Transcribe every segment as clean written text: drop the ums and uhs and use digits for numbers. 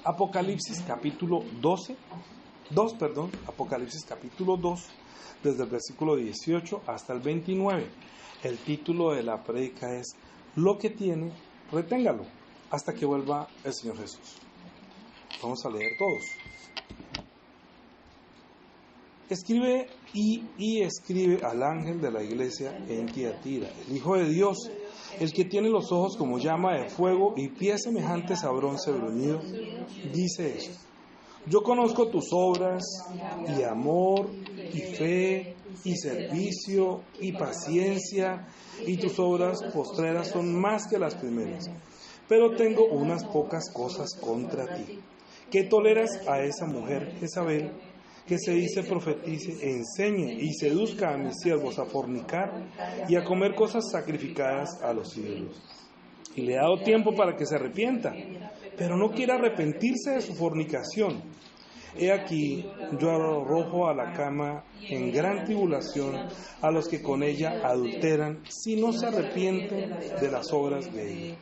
Apocalipsis capítulo 2, Apocalipsis capítulo 2, desde el versículo 18 hasta el 29. El título de la prédica es: lo que tiene, reténgalo, hasta que vuelva el Señor Jesús. Vamos a leer todos. Escribe y escribe al ángel de la iglesia en Tiatira, el Hijo de Dios, el que tiene los ojos como llama de fuego y pies semejantes a bronce bruñido, dice esto: yo conozco tus obras, y amor, y fe, y servicio, y paciencia, y tus obras postreras son más que las primeras. Pero tengo unas pocas cosas contra ti, que toleras a esa mujer Jezabel, que se dice profetice, enseñe y seduzca a mis siervos a fornicar y a comer cosas sacrificadas a los ídolos. Y le he dado tiempo para que se arrepienta, pero no quiere arrepentirse de su fornicación. He aquí, yo arrojo a la cama en gran tribulación a los que con ella adulteran, si no se arrepienten de las obras de ella.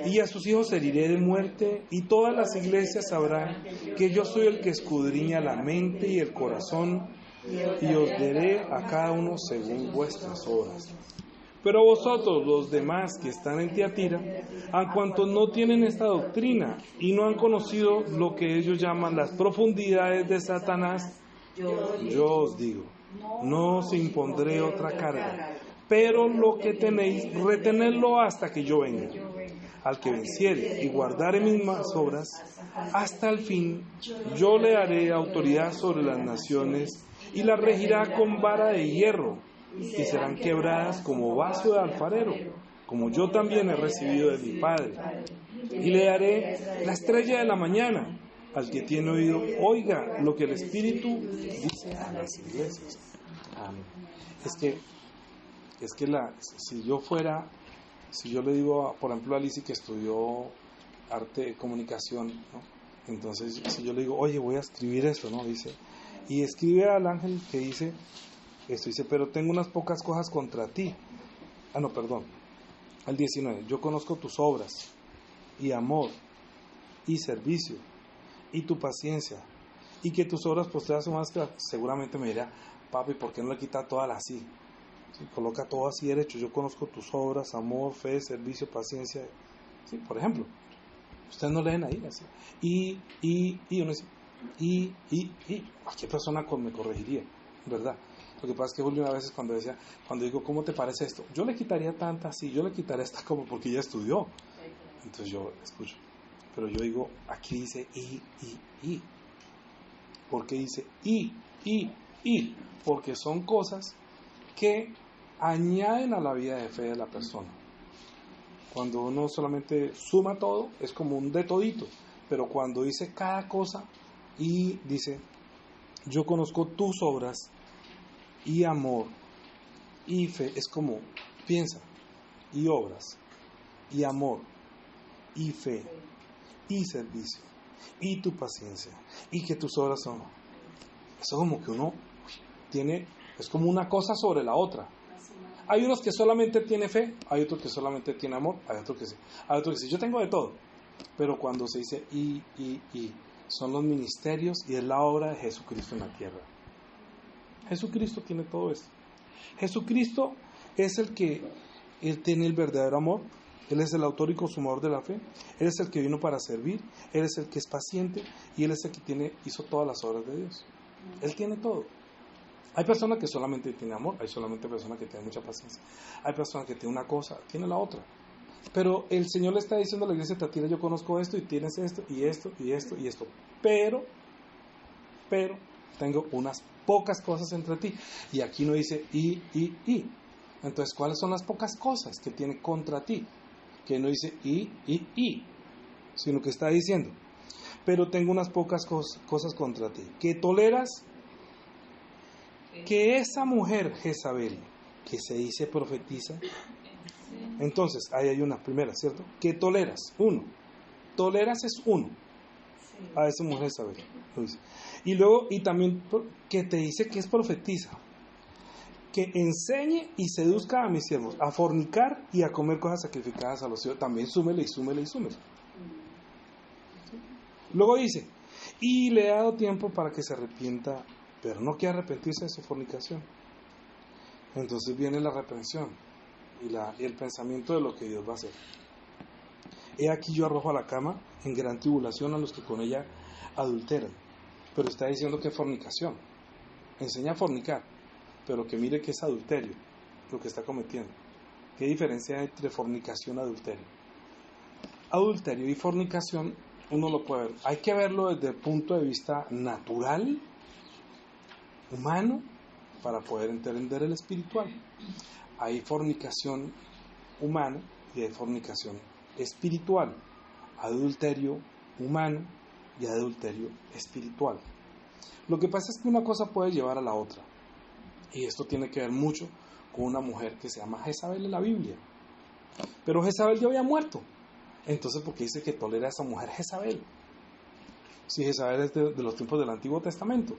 Y a sus hijos heriré de muerte, y todas las iglesias sabrán que yo soy el que escudriña la mente y el corazón, y os daré a cada uno según vuestras obras. Pero vosotros, los demás que están en Tiatira, a cuantos no tienen esta doctrina y no han conocido lo que ellos llaman las profundidades de Satanás, yo os digo, no os impondré otra carga, pero lo que tenéis, retenedlo hasta que yo venga. Al que venciere y guardare mis obras, hasta el fin, yo le daré autoridad sobre las naciones y las regirá con vara de hierro, y serán quebradas como vaso de alfarero, como yo también he recibido de mi Padre. Y le daré la estrella de la mañana. Al que tiene oído, oiga lo que el Espíritu dice a las iglesias. Amén. Si yo le digo, por ejemplo, a Alicia que estudió arte de comunicación, ¿no? Entonces, si yo le digo, oye, voy a escribir esto, ¿no? Dice, y escribe al ángel que dice esto, dice, pero tengo unas pocas cosas contra ti. Al 19, yo conozco tus obras, y amor, y servicio, y tu paciencia, y que tus obras postreras son más que... Seguramente me dirá, papi, ¿por qué no le quita todas así? Sí, coloca todo así derecho. Yo conozco tus obras, amor, fe, servicio, paciencia. Sí, por ejemplo, ustedes no leen ahí así. Y uno dice, cualquier persona me corregiría, ¿verdad? Lo que pasa es que Julio a veces cuando digo, ¿cómo te parece esto? Yo le quitaría tanta así, yo le quitaría esta como porque ella estudió. Entonces yo escucho. Pero yo digo, aquí dice y. ¿Por qué dice y? Porque son cosas que añaden a la vida de fe de la persona. Cuando uno solamente suma todo, es como un de todito, pero cuando dice cada cosa y dice, yo conozco tus obras y amor y fe, es como, piensa, y obras y amor y fe y servicio y tu paciencia y que tus obras son, eso como que uno tiene, es como una cosa sobre la otra. Hay unos que solamente tiene fe, hay otros que solamente tiene amor, hay otros que sí, yo tengo de todo. Pero cuando se dice y, son los ministerios y es la obra de Jesucristo en la tierra. Jesucristo tiene todo esto. Jesucristo es Él tiene el verdadero amor. Él es el autor y consumador de la fe. Él es el que vino para servir. Él es el que es paciente y Él es el que hizo todas las obras de Dios. Él tiene todo. Hay personas que solamente tienen amor, hay solamente personas que tienen mucha paciencia, hay personas que tienen una cosa, tienen la otra. Pero el Señor le está diciendo a la iglesia de Tiatira, yo conozco esto y tienes esto y esto y esto y esto, pero tengo unas pocas cosas entre ti. Y aquí no dice y. Entonces, ¿cuáles son las pocas cosas que tiene contra ti? Que no dice y, sino que está diciendo, pero tengo unas pocas cosas contra ti, que toleras que esa mujer Jezabel, que se dice profetiza, entonces ahí hay una primera, ¿cierto? Que toleras, toleras es uno, a esa mujer Jezabel, lo dice. Y luego, y también que te dice que es profetiza, que enseñe y seduzca a mis siervos a fornicar y a comer cosas sacrificadas a los ídolos. También súmele. Luego dice, y le he dado tiempo para que se arrepienta, pero no quiere arrepentirse de su fornicación. Entonces viene la reprensión y el pensamiento de lo que Dios va a hacer. He aquí yo arrojo a la cama en gran tribulación a los que con ella adulteran. Pero está diciendo que es fornicación. Enseña a fornicar, pero que mire que es adulterio lo que está cometiendo. ¿Qué diferencia hay entre fornicación y adulterio? Adulterio y fornicación uno lo puede ver. Hay que verlo desde el punto de vista natural, humano, para poder entender el espiritual. Hay fornicación humana y hay fornicación espiritual. Adulterio humano y adulterio espiritual. Lo que pasa es que una cosa puede llevar a la otra. Y esto tiene que ver mucho con una mujer que se llama Jezabel en la Biblia. Pero Jezabel ya había muerto. Entonces, ¿por qué dice que tolera a esa mujer Jezabel? Si Jezabel es de los tiempos del Antiguo Testamento.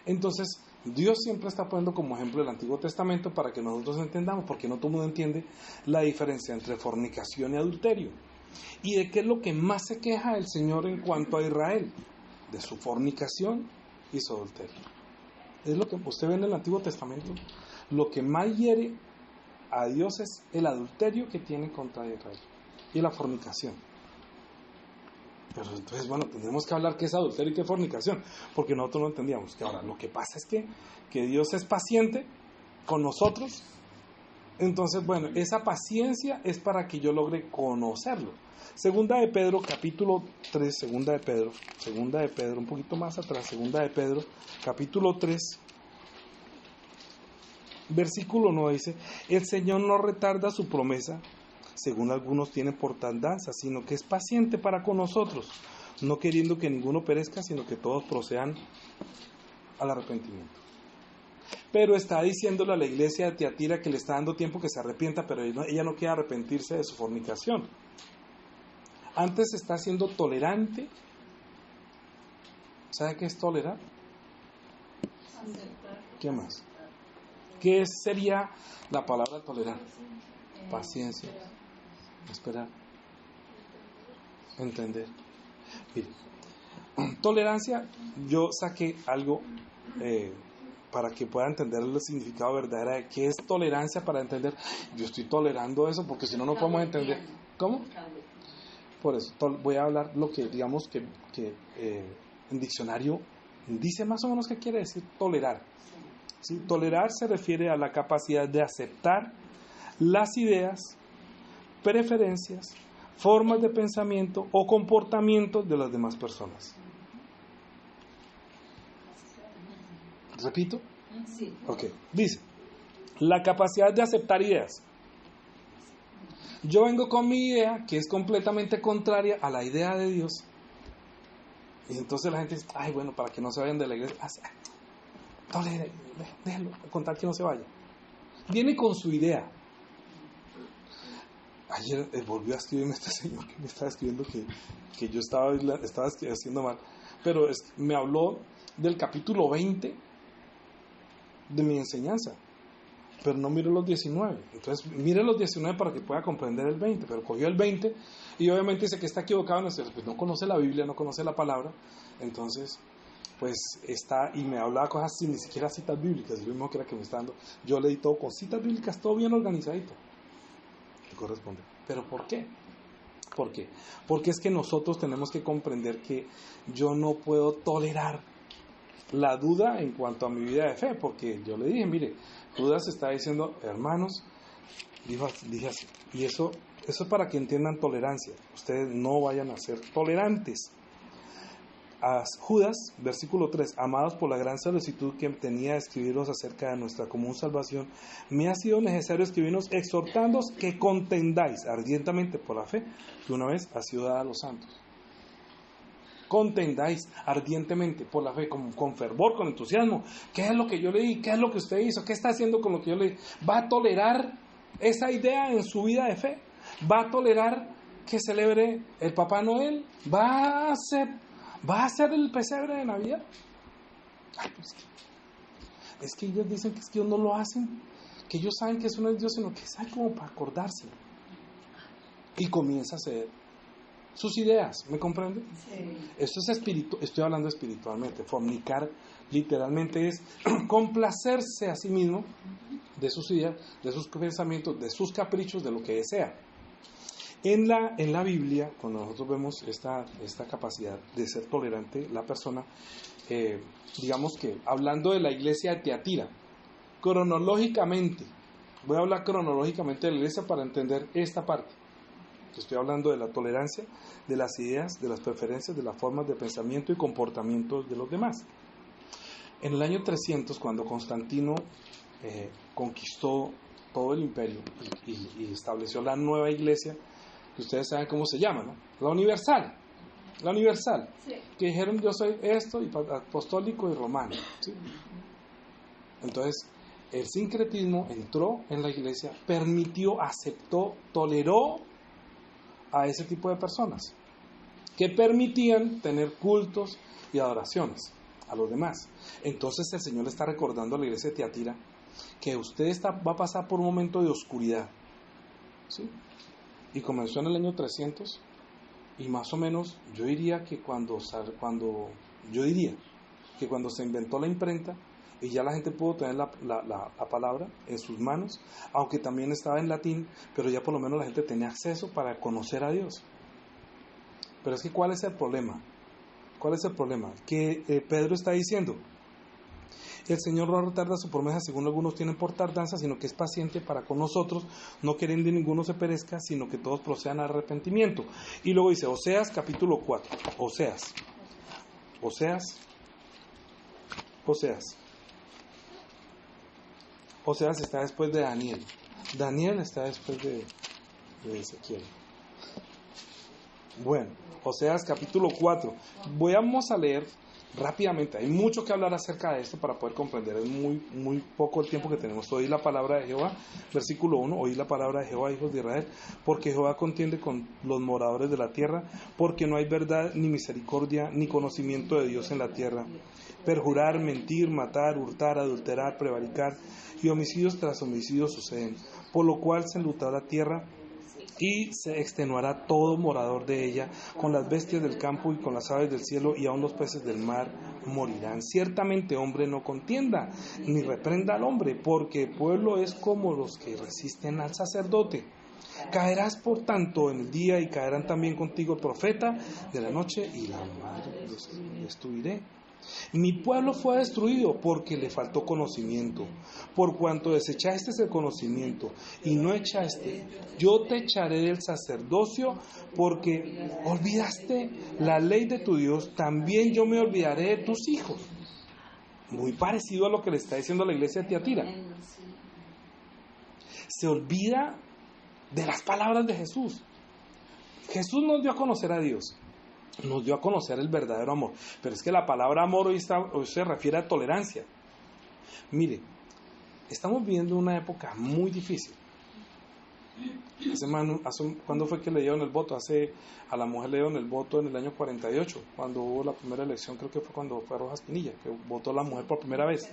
Entonces, Dios siempre está poniendo como ejemplo el Antiguo Testamento para que nosotros entendamos, porque no todo el mundo entiende la diferencia entre fornicación y adulterio. ¿Y de qué es lo que más se queja el Señor en cuanto a Israel? De su fornicación y su adulterio. Es lo que usted ve en el Antiguo Testamento. Lo que más hiere a Dios es el adulterio que tiene contra Israel y la fornicación. Pero entonces, bueno, tendremos que hablar qué es adulterio y qué es fornicación, porque nosotros no entendíamos. Que ahora, lo que pasa es que Dios es paciente con nosotros. Entonces, bueno, esa paciencia es para que yo logre conocerlo. Segunda de Pedro, capítulo 3, segunda de Pedro, un poquito más atrás, segunda de Pedro, capítulo 3, versículo 9 dice, el Señor no retarda su promesa, según algunos tienen por tardanza, sino que es paciente para con nosotros, no queriendo que ninguno perezca, sino que todos procedan al arrepentimiento. Pero está diciéndole a la iglesia de Tiatira que le está dando tiempo que se arrepienta, pero ella no quiere arrepentirse de su fornicación. Antes está siendo tolerante. ¿Sabe qué es tolerar? ¿Qué más? ¿Qué sería la palabra tolerar? Paciencia, esperar, entender. Mire, tolerancia, yo saqué algo para que pueda entender el significado verdadero de qué es tolerancia para entender. Yo estoy tolerando eso porque si no, no podemos entender. ¿Cómo? Por eso voy a hablar lo que digamos que en diccionario dice más o menos qué quiere decir tolerar. ¿Sí? Tolerar se refiere a la capacidad de aceptar las ideas, preferencias, formas de pensamiento o comportamientos de las demás personas. ¿Repito? Sí. Ok. Dice, la capacidad de aceptar ideas. Yo vengo con mi idea que es completamente contraria a la idea de Dios. Y entonces la gente dice, ay, bueno, para que no se vayan de la iglesia, tolere, déjalo, contar que no se vaya. Viene con su idea. Ayer volvió a escribirme este señor que me estaba escribiendo que yo estaba haciendo mal. Pero me habló del capítulo 20 de mi enseñanza. Pero no miro los 19. Entonces, mire los 19 para que pueda comprender el 20. Pero cogió el 20 y obviamente dice que está equivocado. Pues no conoce la Biblia, no conoce la palabra. Entonces, pues está y me hablaba cosas sin ni siquiera citas bíblicas. Yo mismo que era que me está dando. Yo leí todo con citas bíblicas, todo bien organizadito. Que corresponde. ¿Pero por qué? ¿Por qué? Porque es que nosotros tenemos que comprender que yo no puedo tolerar la duda en cuanto a mi vida de fe, porque yo le dije, mire, Judas está diciendo, hermanos, dije así, y eso es para que entiendan tolerancia, ustedes no vayan a ser tolerantes. A Judas, versículo 3, amados, por la gran solicitud que tenía de escribiros acerca de nuestra común salvación, me ha sido necesario escribirnos exhortándoos que contendáis ardientemente por la fe que una vez ha sido dada a los santos. Contendáis ardientemente por la fe, con fervor, con entusiasmo. ¿Qué es lo que yo leí? ¿Qué es lo que usted hizo? ¿Qué está haciendo con lo que yo leí? ¿Va a tolerar esa idea en su vida de fe? ¿Va a tolerar que celebre el Papá Noel? ¿Va a hacer el pesebre de Navidad? Ay, pues es que ellos dicen que es que ellos no lo hacen, que ellos saben que eso no es Dios, sino que saben como para acordarse. Y comienza a ceder. sus ideas, ¿me comprende? Sí. Esto es estoy hablando espiritualmente. Fornicar literalmente es complacerse a sí mismo de sus ideas, de sus pensamientos, de sus caprichos, de lo que desea. En la Biblia, cuando nosotros vemos esta capacidad de ser tolerante, la persona, digamos que hablando de la iglesia de Tiatira, cronológicamente, voy a hablar cronológicamente de la iglesia para entender esta parte. Estoy hablando de la tolerancia, de las ideas, de las preferencias, de las formas de pensamiento y comportamiento de los demás. En el año 300, cuando Constantino conquistó todo el imperio y estableció la nueva iglesia, que ustedes saben cómo se llama, ¿no? La universal, Sí. que dijeron yo soy esto, y apostólico y romano, ¿sí? Entonces, el sincretismo entró en la iglesia, permitió, aceptó, toleró a ese tipo de personas que permitían tener cultos y adoraciones a los demás. Entonces el Señor le está recordando a la iglesia de Tiatira que usted va a pasar por un momento de oscuridad, ¿sí? Y comenzó en el año 300 y más o menos yo diría que cuando se inventó la imprenta y ya la gente pudo tener la palabra en sus manos, aunque también estaba en latín, pero ya por lo menos la gente tenía acceso para conocer a Dios. Pero es que ¿cuál es el problema? ¿Cuál es el problema? Que Pedro está diciendo, el Señor no retarda su promesa, según algunos tienen por tardanza, sino que es paciente para con nosotros, no queriendo que ninguno se perezca, sino que todos procedan al arrepentimiento. Y luego dice, Oseas capítulo 4, Oseas está después de Daniel. Daniel está después de Ezequiel. Bueno, Oseas capítulo 4. Vamos a leer rápidamente. Hay mucho que hablar acerca de esto para poder comprender. Es muy poco el tiempo que tenemos. Oí la palabra de Jehová, versículo 1. Oí la palabra de Jehová, hijos de Israel, porque Jehová contiende con los moradores de la tierra, porque no hay verdad ni misericordia ni conocimiento de Dios en la tierra. Perjurar, mentir, matar, hurtar, adulterar, prevaricar y homicidios tras homicidios suceden, por lo cual se enlutará la tierra y se extenuará todo morador de ella, con las bestias del campo y con las aves del cielo, y aun los peces del mar morirán. Ciertamente hombre no contienda, ni reprenda al hombre, porque el pueblo es como los que resisten al sacerdote. Caerás por tanto en el día, y caerán también contigo el profeta de la noche, y la madre los destruiré. Mi pueblo fue destruido porque le faltó conocimiento. Por cuanto desechaste el conocimiento y no echaste, yo te echaré del sacerdocio, porque olvidaste la ley de tu Dios, también yo me olvidaré de tus hijos. Muy parecido a lo que le está diciendo la iglesia de Tiatira. Se olvida de las palabras de Jesús. Jesús nos dio a conocer a Dios. Nos dio a conocer el verdadero amor. Pero es que la palabra amor hoy se refiere a tolerancia. Mire, estamos viviendo una época muy difícil. ¿Cuándo fue que le dieron el voto? A la mujer le dieron el voto en el año 48, cuando hubo la primera elección, creo que fue cuando fue Rojas Pinilla, que votó la mujer por primera vez.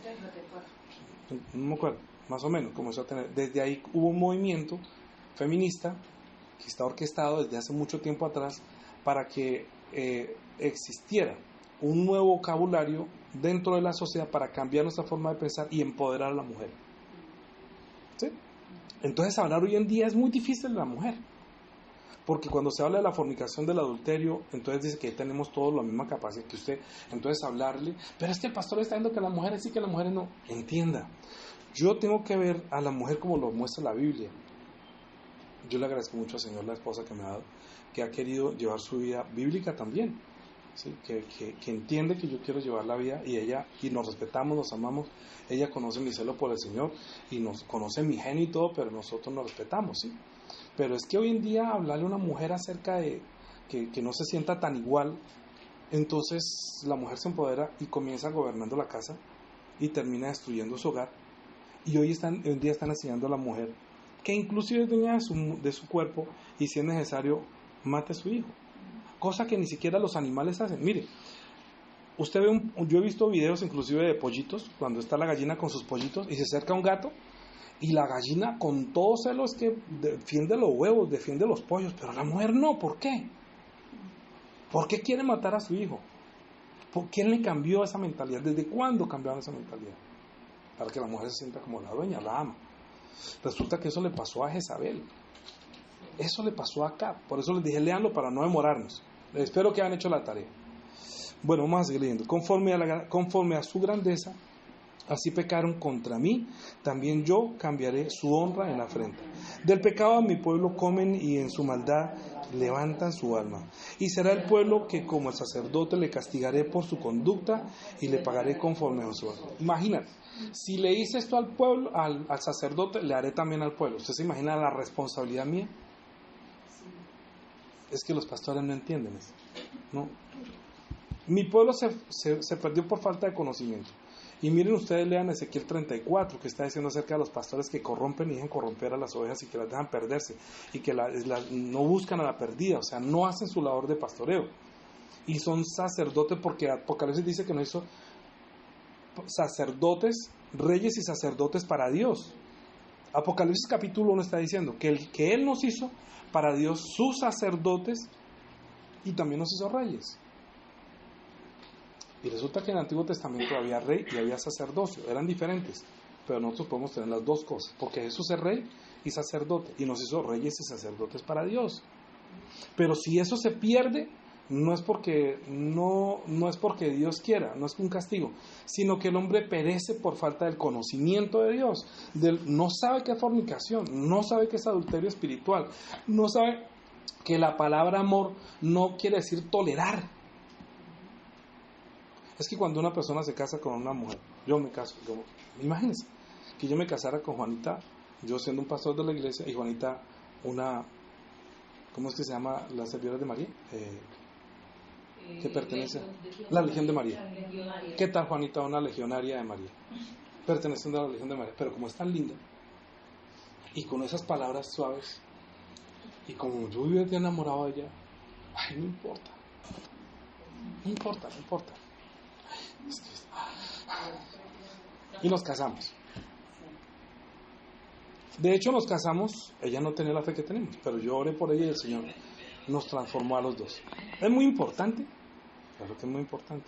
No me acuerdo, más o menos, comenzó a tener. Desde ahí hubo un movimiento feminista que está orquestado desde hace mucho tiempo atrás para que existiera un nuevo vocabulario dentro de la sociedad para cambiar nuestra forma de pensar y empoderar a la mujer. ¿Sí? Entonces hablar hoy en día es muy difícil de la mujer, porque cuando se habla de la fornicación, del adulterio, entonces dice que tenemos todos la misma capacidad que usted. Entonces hablarle, pero es que el pastor está diciendo que las mujeres sí, que las mujeres no. Entienda, yo tengo que ver a la mujer como lo muestra la Biblia. Yo le agradezco mucho al Señor la esposa que me ha dado, que ha querido llevar su vida bíblica también, ¿sí? que entiende que yo quiero llevar la vida, y nos respetamos, nos amamos. Ella conoce mi celo por el Señor y nos conoce mi genio y todo, pero nosotros nos respetamos, ¿sí? Pero es que hoy en día hablarle a una mujer acerca de que no se sienta tan igual, entonces la mujer se empodera y comienza gobernando la casa y termina destruyendo su hogar. Y hoy en día están enseñando a la mujer que inclusive es dueña de su cuerpo, y si es necesario mate a su hijo, cosa que ni siquiera los animales hacen. Mire, usted yo he visto videos inclusive de pollitos, cuando está la gallina con sus pollitos y se acerca un gato, y la gallina con todo celo es que defiende los huevos, defiende los pollos, pero la mujer no. ¿Por qué? ¿Por qué quiere matar a su hijo? ¿Por quién le cambió esa mentalidad? ¿Desde cuándo cambiaron esa mentalidad? Para que la mujer se sienta como la dueña, la ama. Resulta que eso le pasó a Jezabel. Eso le pasó a Acab. Por eso les dije, léanlo para no demorarnos. Espero que hayan hecho la tarea. Bueno, vamos a seguir leyendo. Conforme a su grandeza, así pecaron contra mí, también yo cambiaré su honra en la frente. Del pecado a mi pueblo comen y en su maldad levantan su alma. Y será el pueblo que como el sacerdote le castigaré por su conducta y le pagaré conforme a su honra. Imagínate, si le hice esto al pueblo, al sacerdote, le haré también al pueblo. ¿Usted se imagina la responsabilidad mía? Es que los pastores no entienden eso, ¿no? Mi pueblo se perdió por falta de conocimiento. Y miren ustedes, lean Ezequiel 34, que está diciendo acerca de los pastores que corrompen y dejan corromper a las ovejas y que las dejan perderse y que no buscan a la perdida, o sea, no hacen su labor de pastoreo. Y son sacerdotes, porque Apocalipsis dice que no hizo sacerdotes, reyes y sacerdotes para Dios. Apocalipsis capítulo 1 está diciendo que Él nos hizo para Dios sus sacerdotes y también nos hizo reyes. Y resulta que en el Antiguo Testamento había rey y había sacerdocio, eran diferentes, pero nosotros podemos tener las dos cosas, porque Jesús es rey y sacerdote, y nos hizo reyes y sacerdotes para Dios. Pero si eso se pierde, no es porque Dios quiera, no es un castigo, sino que el hombre perece por falta del conocimiento de Dios. No sabe qué es fornicación, no sabe qué es adulterio espiritual, no sabe que la palabra amor no quiere decir tolerar. Es que cuando una persona se casa con una mujer, yo me caso, imagínense que yo me casara con Juanita, yo siendo un pastor de la iglesia, y Juanita ¿cómo es que se llama las servidoras de María? ¿Qué pertenece? La Legión de María. ¿Qué tal Juanita, una legionaria de María? Perteneciendo a la Legión de María, pero como es tan linda, y con esas palabras suaves, y como yo hubiera enamorado de ella, ay, no importa. Y nos casamos. De hecho nos casamos, ella no tenía la fe que tenemos, pero yo oré por ella y el Señor nos transformó a los dos. Es muy importante, claro que es muy importante.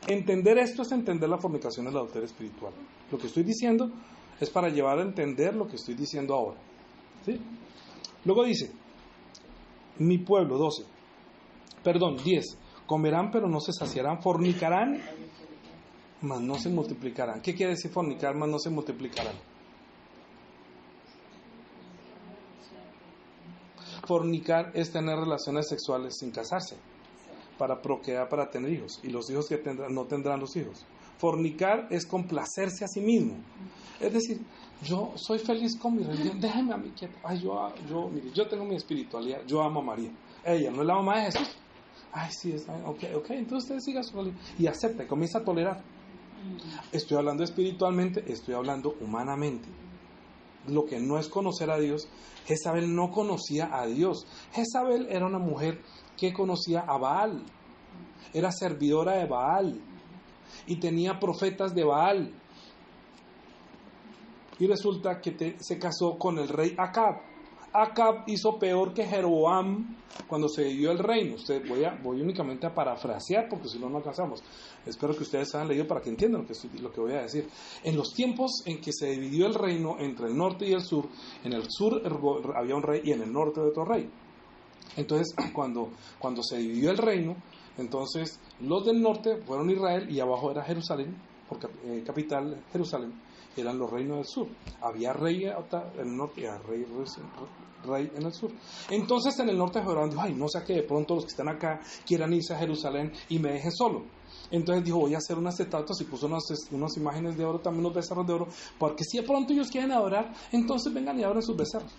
Entender esto es entender la fornicación y el adulterio espiritual. Lo que estoy diciendo es para llevar a entender lo que estoy diciendo ahora, ¿sí? Luego dice, mi pueblo, 10, comerán pero no se saciarán, fornicarán, mas no se multiplicarán. ¿Qué quiere decir fornicar, mas no se multiplicarán? Fornicar es tener relaciones sexuales sin casarse, para procrear, para tener hijos, y los hijos que tendrán no tendrán los hijos. Fornicar es complacerse a sí mismo. Es decir, yo soy feliz con mi religión, déjame a mí quieto. Ay, mire, yo tengo mi espiritualidad, yo amo a María. Ella no es la mamá de Jesús. Ay, sí, ok, entonces usted siga su religión y acepta, y comienza a tolerar. Estoy hablando espiritualmente, estoy hablando humanamente. Lo que no es conocer a Dios. Jezabel no conocía a Dios. Jezabel era una mujer que conocía a Baal, era servidora de Baal y tenía profetas de Baal. Y resulta que se casó con el rey Acab. Acab hizo peor que Jeroboam cuando se dividió el reino. Voy únicamente a parafrasear porque si no, no alcanzamos. Espero que ustedes hayan leído para que entiendan lo que voy a decir. En los tiempos en que se dividió el reino entre el norte y el sur, en el sur había un rey y en el norte otro rey. Entonces, cuando se dividió el reino, entonces los del norte fueron Israel y abajo era Jerusalén, porque capital Jerusalén, eran los reinos del sur. Había rey en el norte y había rey en el sur. Entonces en el norte Jeroboam dijo, ay, no sea que de pronto los que están acá quieran irse a Jerusalén y me dejen solo. Entonces dijo, voy a hacer unas estatuas y puso unas imágenes de oro, también unos becerros de oro, porque si de pronto ellos quieren adorar, entonces vengan y adoren sus becerros.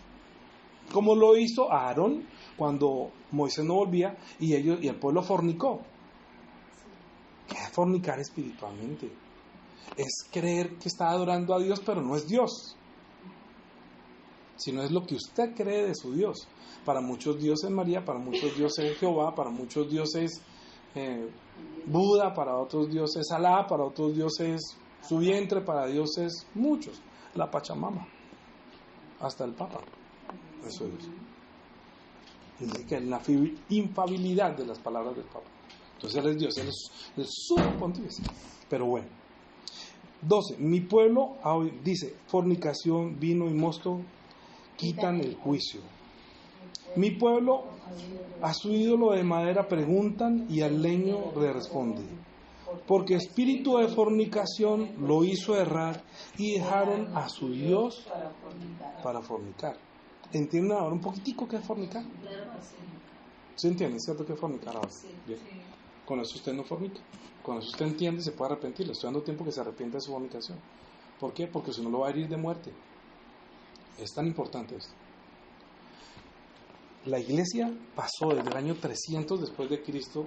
Como lo hizo Aarón cuando Moisés no volvía y el pueblo fornicó. ¿Qué es fornicar espiritualmente? Es creer que está adorando a Dios, pero no es Dios, sino es lo que usted cree de su Dios. Para muchos Dios es María, para muchos Dios es Jehová, para muchos Dios es Buda, para otros Dios es Alá, para otros Dios es su vientre, para Dios es muchos, la Pachamama, hasta el Papa. Eso es. Dice que en la infabilidad de las palabras del Papa. Entonces Él es Dios, Él es el sumo pontífice. Pero bueno. 12. Mi pueblo, dice, fornicación, vino y mosto quitan el juicio. Mi pueblo a su ídolo de madera preguntan y al leño le responde. Porque espíritu de fornicación lo hizo errar y dejaron a su Dios para fornicar. ¿Entienden ahora un poquitico qué es fornicar? ¿Se entiende? ¿Cierto que es fornicar ahora? Bien. Con eso usted no fornica. Con eso usted entiende y se puede arrepentir. Le estoy dando tiempo que se arrepienta de su fornicación. ¿Por qué? Porque si no lo va a herir de muerte. Es tan importante esto. La iglesia pasó desde el año 300 después de Cristo,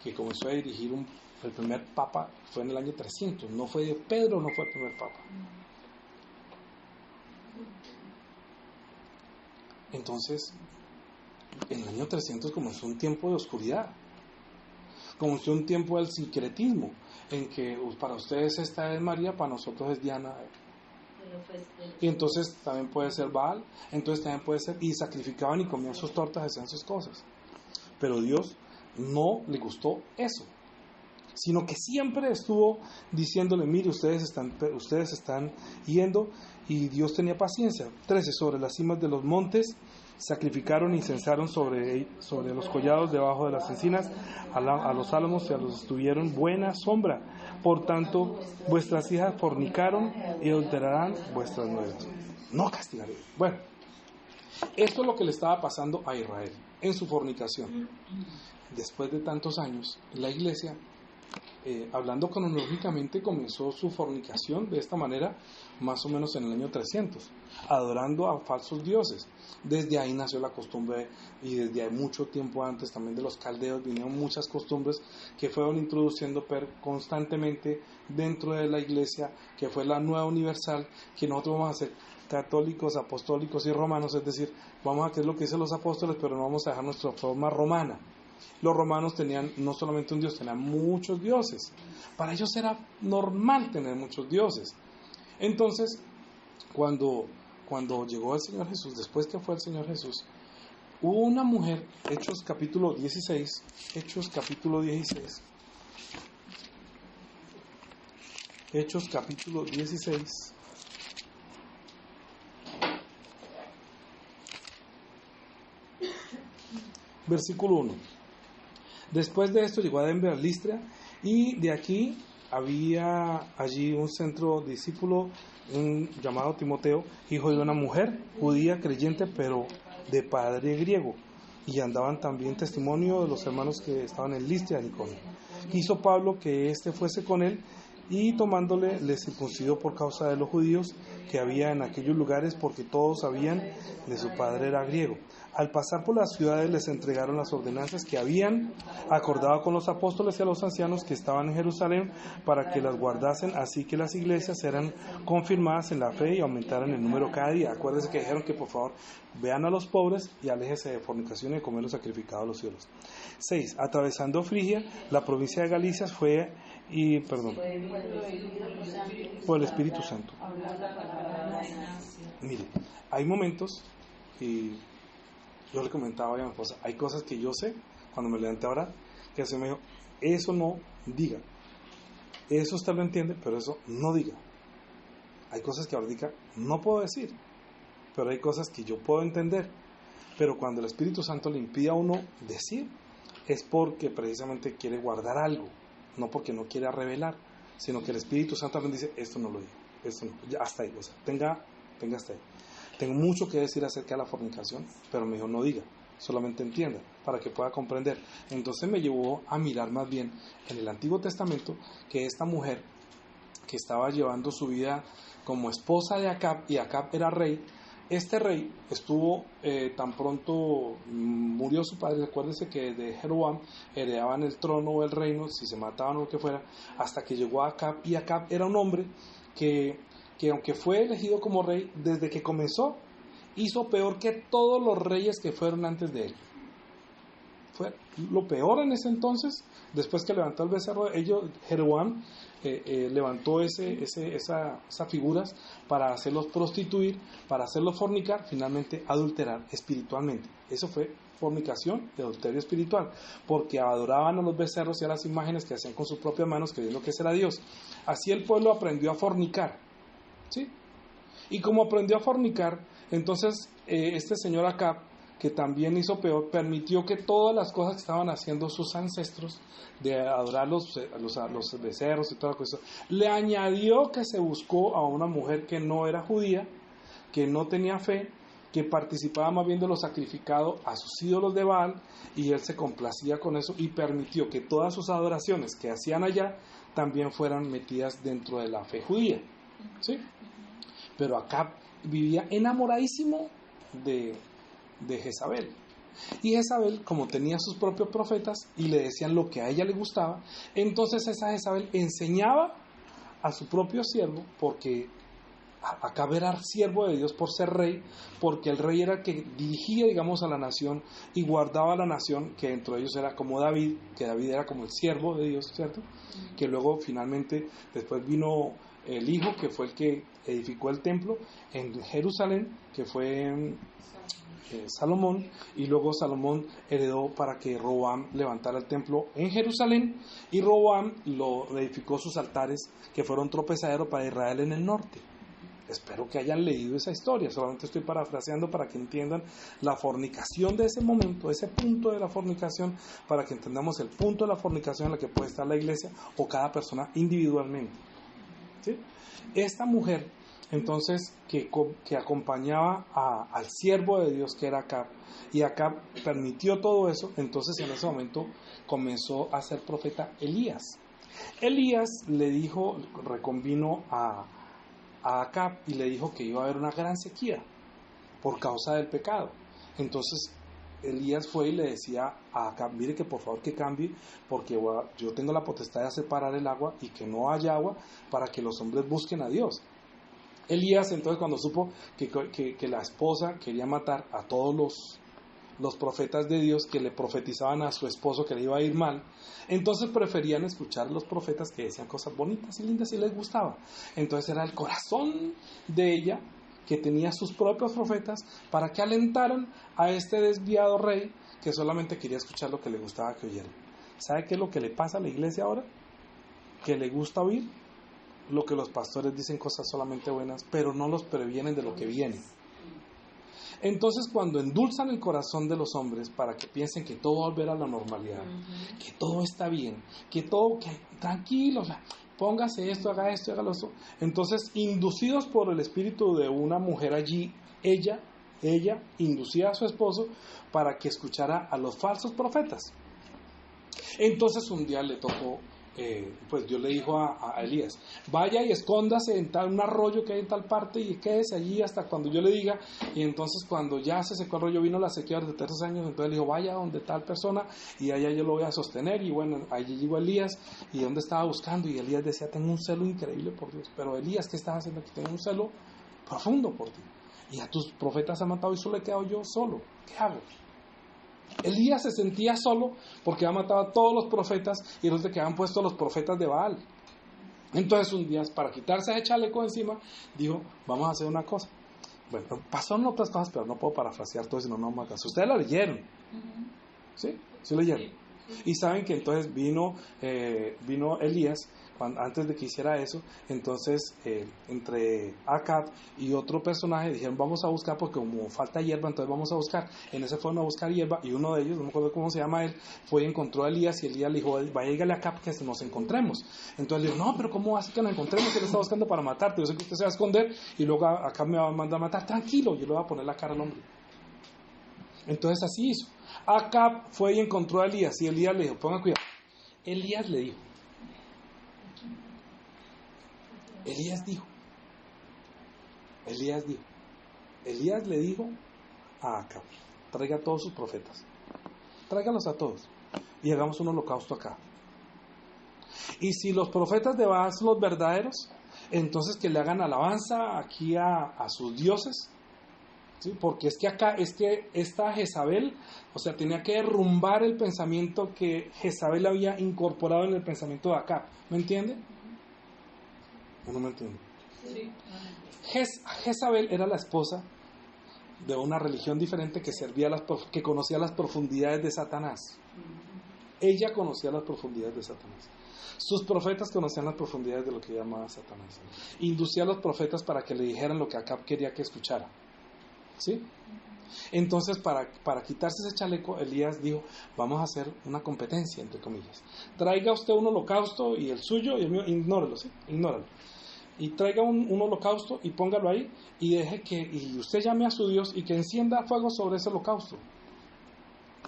que comenzó a dirigir el primer papa, fue en el año 300. No fue de Pedro, no fue el primer papa. Entonces, en el año 300 comenzó un tiempo de oscuridad. Comenzó un tiempo del sincretismo, en que para ustedes esta es María, para nosotros es Diana. Y entonces también puede ser Baal, entonces también puede ser, y sacrificaban y comían sus tortas, hacían sus cosas. Pero Dios no le gustó eso, sino que siempre estuvo diciéndole, mire, ustedes están yendo, y Dios tenía paciencia. 13. Sobre las cimas de los montes sacrificaron y censaron sobre los collados debajo de las encinas a los álamos y a los estuvieron buena sombra. Por tanto, vuestras hijas fornicaron y adulterarán vuestras nueras. No castigaré. Bueno, esto es lo que le estaba pasando a Israel en su fornicación. Después de tantos años, la iglesia, hablando cronológicamente, comenzó su fornicación de esta manera, más o menos en el año 300, adorando a falsos dioses. Desde ahí nació la costumbre, y desde mucho tiempo antes también de los caldeos vinieron muchas costumbres que fueron introduciendo constantemente dentro de la iglesia, que fue la nueva universal, que nosotros vamos a ser católicos, apostólicos y romanos, es decir, vamos a hacer lo que dicen los apóstoles, pero no vamos a dejar nuestra forma romana. Los romanos tenían no solamente un dios, tenían muchos dioses. Para ellos era normal tener muchos dioses. Entonces, cuando llegó el Señor Jesús, después que fue el Señor Jesús, hubo una mujer, Hechos capítulo 16, Hechos capítulo 16, Hechos capítulo 16, versículo 1. Después de esto llegó a Denver, Listra, y de aquí había allí un centro discípulo llamado Timoteo, hijo de una mujer judía creyente, pero de padre griego, y andaban también testimonio de los hermanos que estaban en Listra y Iconio. Quiso Pablo que éste fuese con él, y tomándole le circuncidó por causa de los judíos que había en aquellos lugares, porque todos sabían de su padre era griego. Al pasar por las ciudades les entregaron las ordenanzas que habían acordado con los apóstoles y a los ancianos que estaban en Jerusalén para que las guardasen, así que las iglesias eran confirmadas en la fe y aumentaran el número cada día. Acuérdense que dijeron que por favor vean a los pobres y aléjese de fornicación y de comer los sacrificados a los ídolos. 6. Atravesando Frigia, la provincia de Galicia por el Espíritu Santo. Mire, hay momentos, y yo le comentaba a mi esposa, hay cosas que yo sé, cuando me levanté ahora, que se me dijo, eso no diga. Eso usted lo entiende, pero eso no diga. Hay cosas que ahorita no puedo decir, pero hay cosas que yo puedo entender. Pero cuando el Espíritu Santo le impide a uno decir, es porque precisamente quiere guardar algo, no porque no quiera revelar, sino que el Espíritu Santo también dice, esto no lo diga, esto no, ya, hasta ahí, o sea, tenga hasta ahí. Tengo mucho que decir acerca de la fornicación, pero me dijo, no diga, solamente entienda, para que pueda comprender. Entonces me llevó a mirar más bien en el Antiguo Testamento que esta mujer que estaba llevando su vida como esposa de Acab, y Acab era rey, este rey estuvo tan pronto murió su padre, acuérdense que de Jeroboam heredaban el trono o el reino, si se mataban o lo que fuera, hasta que llegó a Acab, y Acab era un hombre que aunque fue elegido como rey, desde que comenzó, hizo peor que todos los reyes que fueron antes de él. Fue lo peor en ese entonces. Después que levantó el becerro, Jeroboam levantó esas figuras para hacerlos prostituir, para hacerlos fornicar, finalmente adulterar espiritualmente. Eso fue fornicación y adulterio espiritual, porque adoraban a los becerros y a las imágenes que hacían con sus propias manos, creyendo que ese era Dios. Así el pueblo aprendió a fornicar, ¿sí? Y como aprendió a fornicar, entonces este señor Acab, que también hizo peor, permitió que todas las cosas que estaban haciendo sus ancestros, de adorar a los becerros y toda la cosa, le añadió que se buscó a una mujer que no era judía, que no tenía fe, que participaba más bien de lo sacrificado a sus ídolos de Baal, y él se complacía con eso y permitió que todas sus adoraciones que hacían allá también fueran metidas dentro de la fe judía, ¿sí? Pero Acab vivía enamoradísimo de Jezabel. Y Jezabel, como tenía sus propios profetas y le decían lo que a ella le gustaba, entonces esa Jezabel enseñaba a su propio siervo, porque Acab era siervo de Dios por ser rey, porque el rey era el que dirigía, digamos, a la nación y guardaba a la nación, que dentro de ellos era como David, que David era como el siervo de Dios, ¿cierto? Que luego finalmente después vino el hijo, que fue el que edificó el templo en Jerusalén, que fue Salomón, y luego Salomón heredó para que Roboam levantara el templo en Jerusalén, y Roboam lo edificó sus altares, que fueron tropezadero para Israel en el norte. Espero que hayan leído esa historia, solamente estoy parafraseando para que entiendan la fornicación de ese momento, ese punto de la fornicación, para que entendamos el punto de la fornicación en la que puede estar la iglesia o cada persona individualmente, ¿sí? Esta mujer, entonces, que acompañaba al siervo de Dios, que era Acab, y Acab permitió todo eso, entonces en ese momento comenzó a ser profeta Elías. Elías le dijo, reconvino a Acab y le dijo que iba a haber una gran sequía por causa del pecado. Entonces Elías fue y le decía a Acab, mire que por favor que cambie, porque yo tengo la potestad de hacer parar el agua y que no haya agua para que los hombres busquen a Dios. Elías entonces, cuando supo que la esposa quería matar a todos los profetas de Dios que le profetizaban a su esposo que le iba a ir mal, entonces preferían escuchar a los profetas que decían cosas bonitas y lindas y les gustaba. Entonces era el corazón de ella, que tenía sus propios profetas, para que alentaran a este desviado rey que solamente quería escuchar lo que le gustaba que oyeran. ¿Sabe qué es lo que le pasa a la iglesia ahora? Que le gusta oír lo que los pastores dicen, cosas solamente buenas, pero no los previenen de lo que viene. Entonces, cuando endulzan el corazón de los hombres para que piensen que todo va a volver a la normalidad, que todo está bien, que tranquilos, póngase esto, haga esto, hágalo esto. Entonces, inducidos por el espíritu de una mujer allí, ella inducía a su esposo para que escuchara a los falsos profetas. Entonces, un día le tocó, pues Dios le dijo a Elías, vaya y escóndase en un arroyo que hay en tal parte y quédese allí hasta cuando yo le diga. Y entonces, cuando ya se secó el rollo, vino la sequía de 3 años, entonces le dijo, vaya donde tal persona y allá yo lo voy a sostener. Y bueno, allí llegó Elías, y donde estaba buscando, y Elías decía, tengo un celo increíble por Dios. Pero Elías, ¿qué estás haciendo aquí? Tengo un celo profundo por ti, y a tus profetas han matado y solo he quedado yo solo. ¿Qué hago? Elías se sentía solo porque había matado a todos los profetas y los que habían puesto a los profetas de Baal. Entonces un día, para quitarse ese chaleco encima, dijo, vamos a hacer una cosa. Bueno, pasaron otras cosas, pero no puedo parafrasear todo, sino no me alcanza. Ustedes la leyeron, ¿sí? ¿Sí leyeron? Y saben que entonces vino Elías, antes de que hiciera eso. Entonces entre Acab y otro personaje dijeron, vamos a buscar, porque como falta hierba, entonces vamos a buscar. En ese fueron a buscar hierba, y uno de ellos, no me acuerdo cómo se llama él, fue y encontró a Elías, y Elías le dijo, vaya, dígale a Acab que nos encontremos. Entonces le dijo, no, pero ¿cómo hace que nos encontremos? Él está buscando para matarte, yo sé que usted se va a esconder y luego Acab me va a mandar a matar. Tranquilo, yo le voy a poner la cara al hombre. Entonces así hizo. Acab fue y encontró a Elías, y Elías le dijo, ponga cuidado. Elías le dijo, Elías le dijo a Acab, traiga a todos sus profetas, tráigalos a todos y hagamos un holocausto acá. Y si los profetas de Baal son los verdaderos, entonces que le hagan alabanza aquí a sus dioses, ¿sí? Porque es que esta Jezabel, o sea, tenía que derrumbar el pensamiento que Jezabel había incorporado en el pensamiento de Acab. ¿Me entiende? ¿O no me entiende? Sí. Jezabel era la esposa de una religión diferente que que conocía las profundidades de Satanás. Ella conocía las profundidades de Satanás. Sus profetas conocían las profundidades de lo que llamaba Satanás. Inducía a los profetas para que le dijeran lo que Acab quería que escuchara. ¿Sí? Entonces, para quitarse ese chaleco, Elías dijo, vamos a hacer una competencia, entre comillas. Traiga usted un holocausto y el suyo, y el mío, ignórelo, ¿sí? Ignóralo. Y traiga un holocausto y póngalo ahí, y y usted llame a su Dios y que encienda fuego sobre ese holocausto.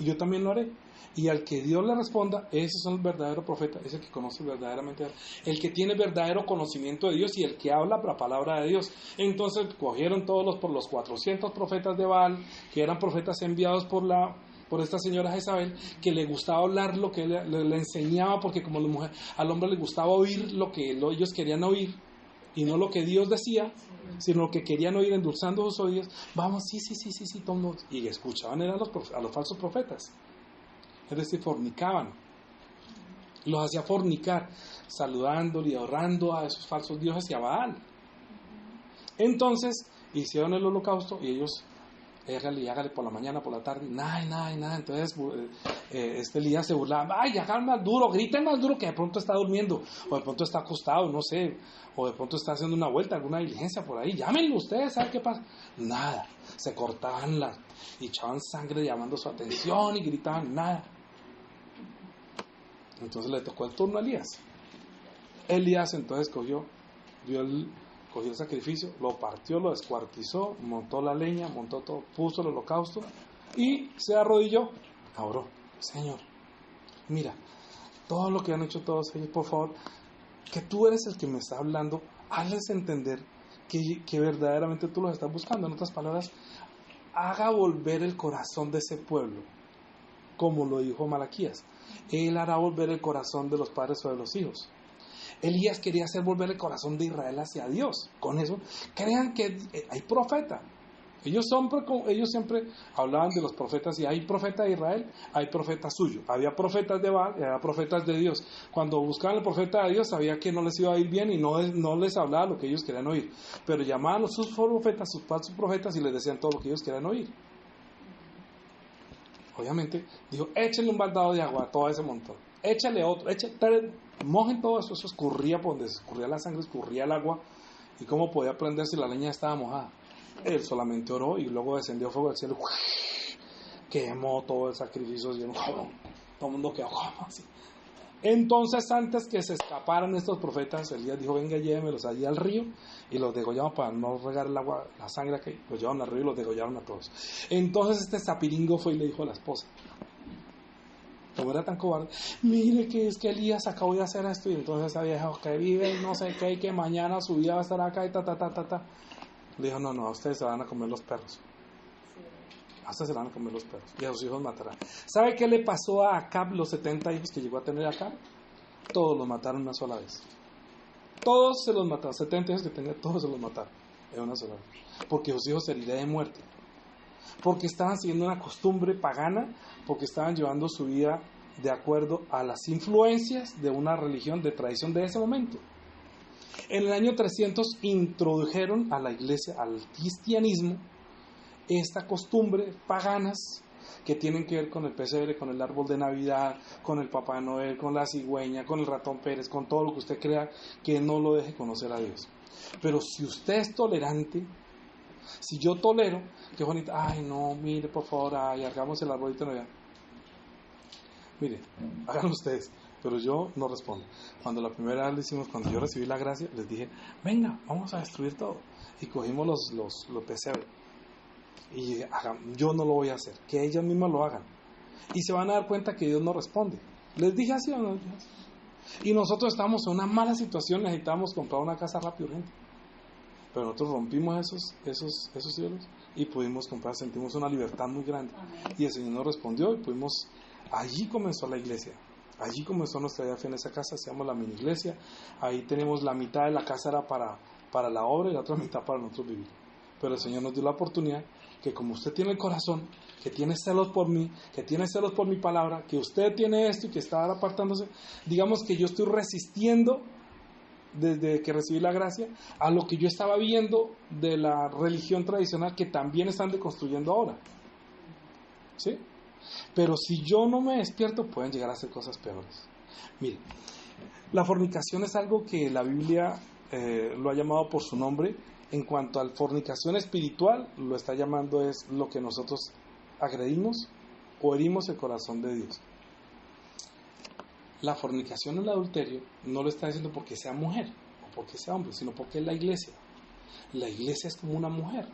Y yo también lo haré. Y al que Dios le responda, ese es el verdadero profeta, ese que conoce verdaderamente, el que tiene verdadero conocimiento de Dios y el que habla la palabra de Dios. Entonces cogieron por los 400 profetas de Baal, que eran profetas enviados por esta señora Jezabel, que le gustaba hablar lo que le enseñaba, porque como la mujer, al hombre le gustaba oír lo que ellos querían oír, y no lo que Dios decía, sino lo que querían oír, endulzando sus oídos. Vamos, sí, todos. Y escuchaban a los falsos profetas. Es decir, fornicaban. Los hacía fornicar, saludándole y honrando a esos falsos dioses y a Baal. Entonces, hicieron el holocausto y ellos, hágale por la mañana, por la tarde, nada. Entonces, Elías se burlaba, hagan más duro, griten más duro, que de pronto está durmiendo, o de pronto está acostado, no sé, o de pronto está haciendo una vuelta, alguna diligencia por ahí, llámenlo ustedes, ¿saben qué pasa? Nada, se cortaban y echaban sangre llamando su atención y gritaban, nada. Entonces le tocó el turno a Elías. Elías entonces cogió el sacrificio, lo partió, lo descuartizó, montó la leña, montó todo, puso el holocausto y se arrodilló. Oró, Señor, mira, todo lo que han hecho todos ellos, por favor, que tú eres el que me está hablando, hazles entender que verdaderamente tú los estás buscando. En otras palabras, haga volver el corazón de ese pueblo, como lo dijo Malaquías. Él hará volver el corazón de los padres sobre los hijos. Elías quería hacer volver el corazón de Israel hacia Dios. Con eso, crean que hay profeta. Ellos siempre hablaban de los profetas, y hay profeta de Israel, hay profeta suyo. Había profetas de Baal y había profetas de Dios. Cuando buscaban al profeta de Dios, sabía que no les iba a ir bien y no les hablaba lo que ellos querían oír. Pero llamaban a sus profetas, sus falsos profetas, y les decían todo lo que ellos querían oír. Obviamente, dijo, échenle un baldado de agua a todo ese montón. Échale otro, mojen todo eso. Eso escurría por donde escurría la sangre, escurría el agua. ¿Y cómo podía prender si la leña estaba mojada? Él solamente oró y luego descendió fuego del cielo. Quemó todo el sacrificio. Y todo el mundo quedó como así. Entonces, antes que se escaparan estos profetas, Elías dijo, venga, llévemelos allí al río, y los degollamos para no regar el agua, la sangre, que los llevaron al río y los degollaron a todos. Entonces este zapiringo fue y le dijo a la esposa, como era tan cobarde, mire que es que Elías acabó de hacer esto, y entonces esa vieja que vive y no sé qué, y que mañana su vida va a estar acá y le dijo, no, a ustedes se van a comer los perros. A ustedes se van a comer los perros y a sus hijos matarán. ¿Sabe qué le pasó a Acab, los 70 hijos que llegó a tener Acab? Todos los mataron una sola vez. Todos se los mataron, 70 hijos que tenía, todos se los mataron en una sola vez. Porque sus hijos se herían de muerte. Porque estaban siguiendo una costumbre pagana, porque estaban llevando su vida de acuerdo a las influencias de una religión de tradición de ese momento. En el año 300 introdujeron a la iglesia, al cristianismo, esta costumbre paganas que tienen que ver con el pesebre, con el árbol de Navidad, con el Papá Noel, con la cigüeña, con el ratón Pérez, con todo lo que usted crea que no lo deje conocer a Dios. Pero si usted es tolerante, si yo tolero, qué bonito, ay no, mire por favor, hagamos el arbolito de Navidad. Mire, háganlo ustedes, pero yo no respondo. Cuando la primera vez lo hicimos, cuando yo recibí la gracia, les dije, venga, vamos a destruir todo. Y cogimos los pesebres. Y yo no lo voy a hacer, que ellas mismas lo hagan. Y se van a dar cuenta que Dios no responde. ¿Les dije así o no? Y nosotros estábamos en una mala situación, necesitábamos comprar una casa rápido, urgente. Pero nosotros rompimos esos cielos y pudimos comprar, sentimos una libertad muy grande. Y el Señor nos respondió y allí comenzó la iglesia. Allí comenzó nuestra vida en esa casa, se llama la mini iglesia. Ahí tenemos la mitad de la casa era para la obra y la otra mitad para nosotros vivir. Pero el Señor nos dio la oportunidad que como usted tiene el corazón, que tiene celos por mí, que tiene celos por mi palabra, que usted tiene esto y que está apartándose, digamos que yo estoy resistiendo desde que recibí la gracia, a lo que yo estaba viendo de la religión tradicional que también están deconstruyendo ahora. ¿Sí? Pero si yo no me despierto, pueden llegar a hacer cosas peores. Mire, la fornicación es algo que la Biblia lo ha llamado por su nombre. En cuanto a la fornicación espiritual, lo está llamando es lo que nosotros agredimos o herimos el corazón de Dios. La fornicación o el adulterio no lo está diciendo porque sea mujer o porque sea hombre, sino porque es la iglesia. La iglesia es como una mujer.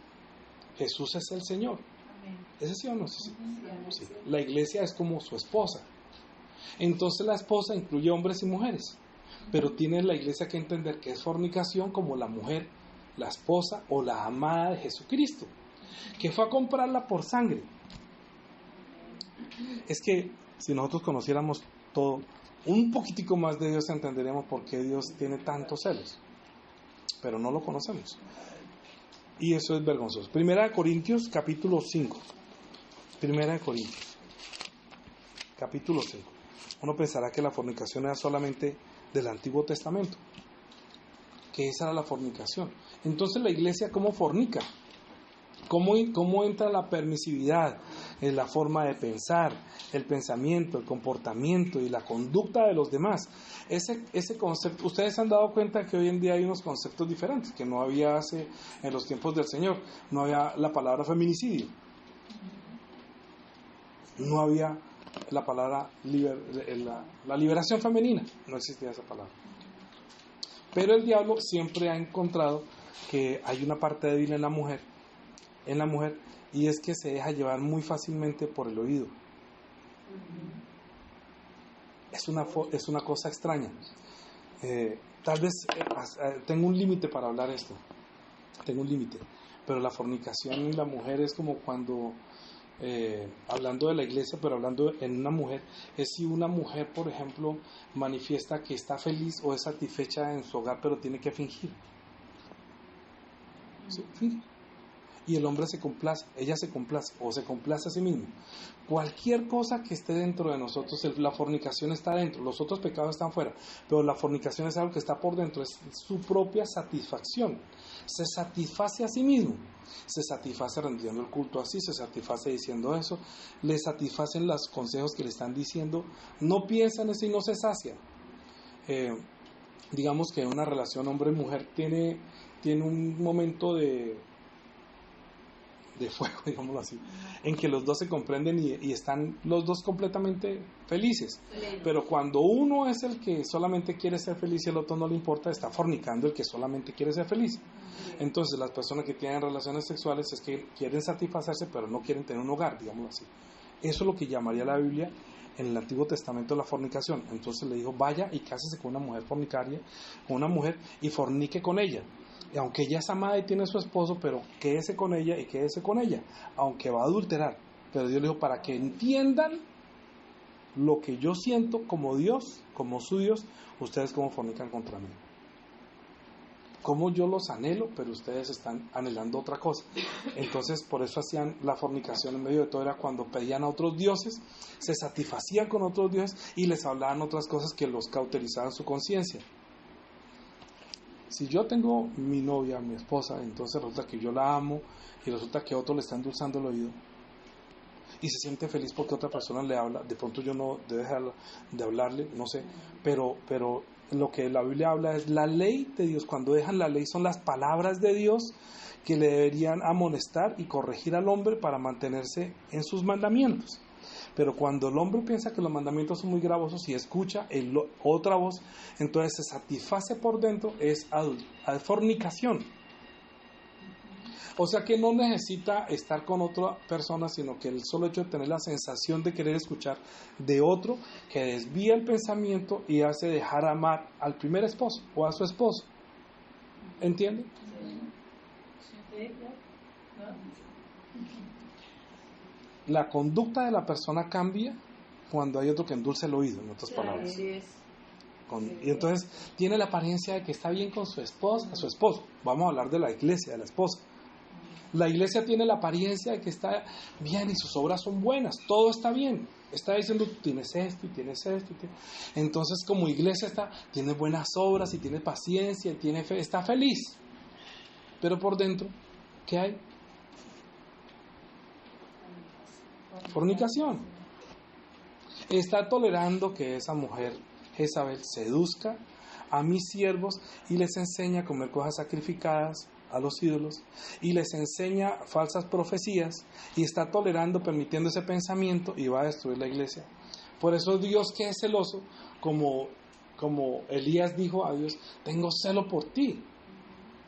Jesús es el Señor. ¿Ese sí o no? Sí. Sí. La iglesia es como su esposa. Entonces la esposa incluye hombres y mujeres. Pero tiene la iglesia que entender que es fornicación como la mujer, la esposa o la amada de Jesucristo, que fue a comprarla por sangre. Es que si nosotros conociéramos todo, un poquitico más de Dios, entenderíamos por qué Dios tiene tantos celos. Pero no lo conocemos. Y eso es vergonzoso. Primera de Corintios, capítulo 5. Primera de Corintios, capítulo 5. Uno pensará que la fornicación era solamente del Antiguo Testamento, que esa era la fornicación. Entonces la iglesia, ¿cómo fornica? ¿Cómo entra la permisividad en la forma de pensar, el pensamiento, el comportamiento y la conducta de los demás? Ese concepto, ustedes se han dado cuenta que hoy en día hay unos conceptos diferentes que no había en los tiempos del Señor. No había la palabra feminicidio, no había la palabra la liberación femenina, no existía esa palabra. Pero el diablo siempre ha encontrado que hay una parte débil en la mujer, y es que se deja llevar muy fácilmente por el oído. Es una cosa extraña. Tal vez tengo un límite para hablar esto. Tengo un límite. Pero la fornicación en la mujer es como cuando, hablando de la iglesia, pero hablando en una mujer, es si una mujer, por ejemplo, manifiesta que está feliz o es satisfecha en su hogar, pero tiene que fingir. ¿Sí? Finge. Y el hombre se complace, ella se complace o se complace a sí mismo. Cualquier cosa que esté dentro de nosotros, la fornicación está dentro, los otros pecados están fuera, pero la fornicación es algo que está por dentro, es su propia satisfacción. Se satisface a sí mismo, se satisface rendiendo el culto así, se satisface diciendo eso, le satisfacen los consejos que le están diciendo, no piensa en eso y no se sacia. Digamos que una relación hombre-mujer tiene un momento de fuego, digámoslo así, en que los dos se comprenden y están los dos completamente felices. Pero cuando uno es el que solamente quiere ser feliz y el otro no le importa, está fornicando el que solamente quiere ser feliz. Entonces las personas que tienen relaciones sexuales es que quieren satisfacerse pero no quieren tener un hogar, digámoslo así. Eso es lo que llamaría la Biblia en el Antiguo Testamento la fornicación. Entonces le dijo, vaya y cásese con una mujer fornicaria, con una mujer y fornique con ella. Y aunque ella es amada y tiene su esposo, pero quédese con ella y quédese con ella, aunque va a adulterar. Pero Dios le dijo, para que entiendan lo que yo siento como Dios, como su Dios, ustedes como fornican contra mí. Como yo los anhelo, pero ustedes están anhelando otra cosa. Entonces, por eso hacían la fornicación en medio de todo, era cuando pedían a otros dioses, se satisfacían con otros dioses y les hablaban otras cosas que los cauterizaban su conciencia. Si yo tengo mi novia, mi esposa, entonces resulta que yo la amo y resulta que a otro le está endulzando el oído y se siente feliz porque otra persona le habla, de pronto yo no debo dejar de hablarle, no sé, pero lo que la Biblia habla es la ley de Dios. Cuando dejan la ley son las palabras de Dios que le deberían amonestar y corregir al hombre para mantenerse en sus mandamientos. Pero cuando el hombre piensa que los mandamientos son muy gravosos y escucha otra voz, entonces se satisface por dentro, es fornicación. O sea que no necesita estar con otra persona, sino que el solo hecho de tener la sensación de querer escuchar de otro, que desvía el pensamiento y hace dejar amar al primer esposo o a su esposo. ¿Entienden? Sí. La conducta de la persona cambia cuando hay otro que endulce el oído, en otras palabras. Y entonces tiene la apariencia de que está bien con su esposa, su esposo. Vamos a hablar de la iglesia, de la esposa. La iglesia tiene la apariencia de que está bien y sus obras son buenas, todo está bien. Está diciendo, tienes esto y tienes esto. Entonces, como iglesia tiene buenas obras y tiene paciencia y tiene fe, está feliz. Pero por dentro, ¿qué hay? Fornicación. Está tolerando que esa mujer, Jezabel, seduzca a mis siervos y les enseña a comer cosas sacrificadas a los ídolos y les enseña falsas profecías y está tolerando, permitiendo ese pensamiento y va a destruir la iglesia. Por eso Dios, que es celoso, como Elías dijo a Dios, tengo celo por ti,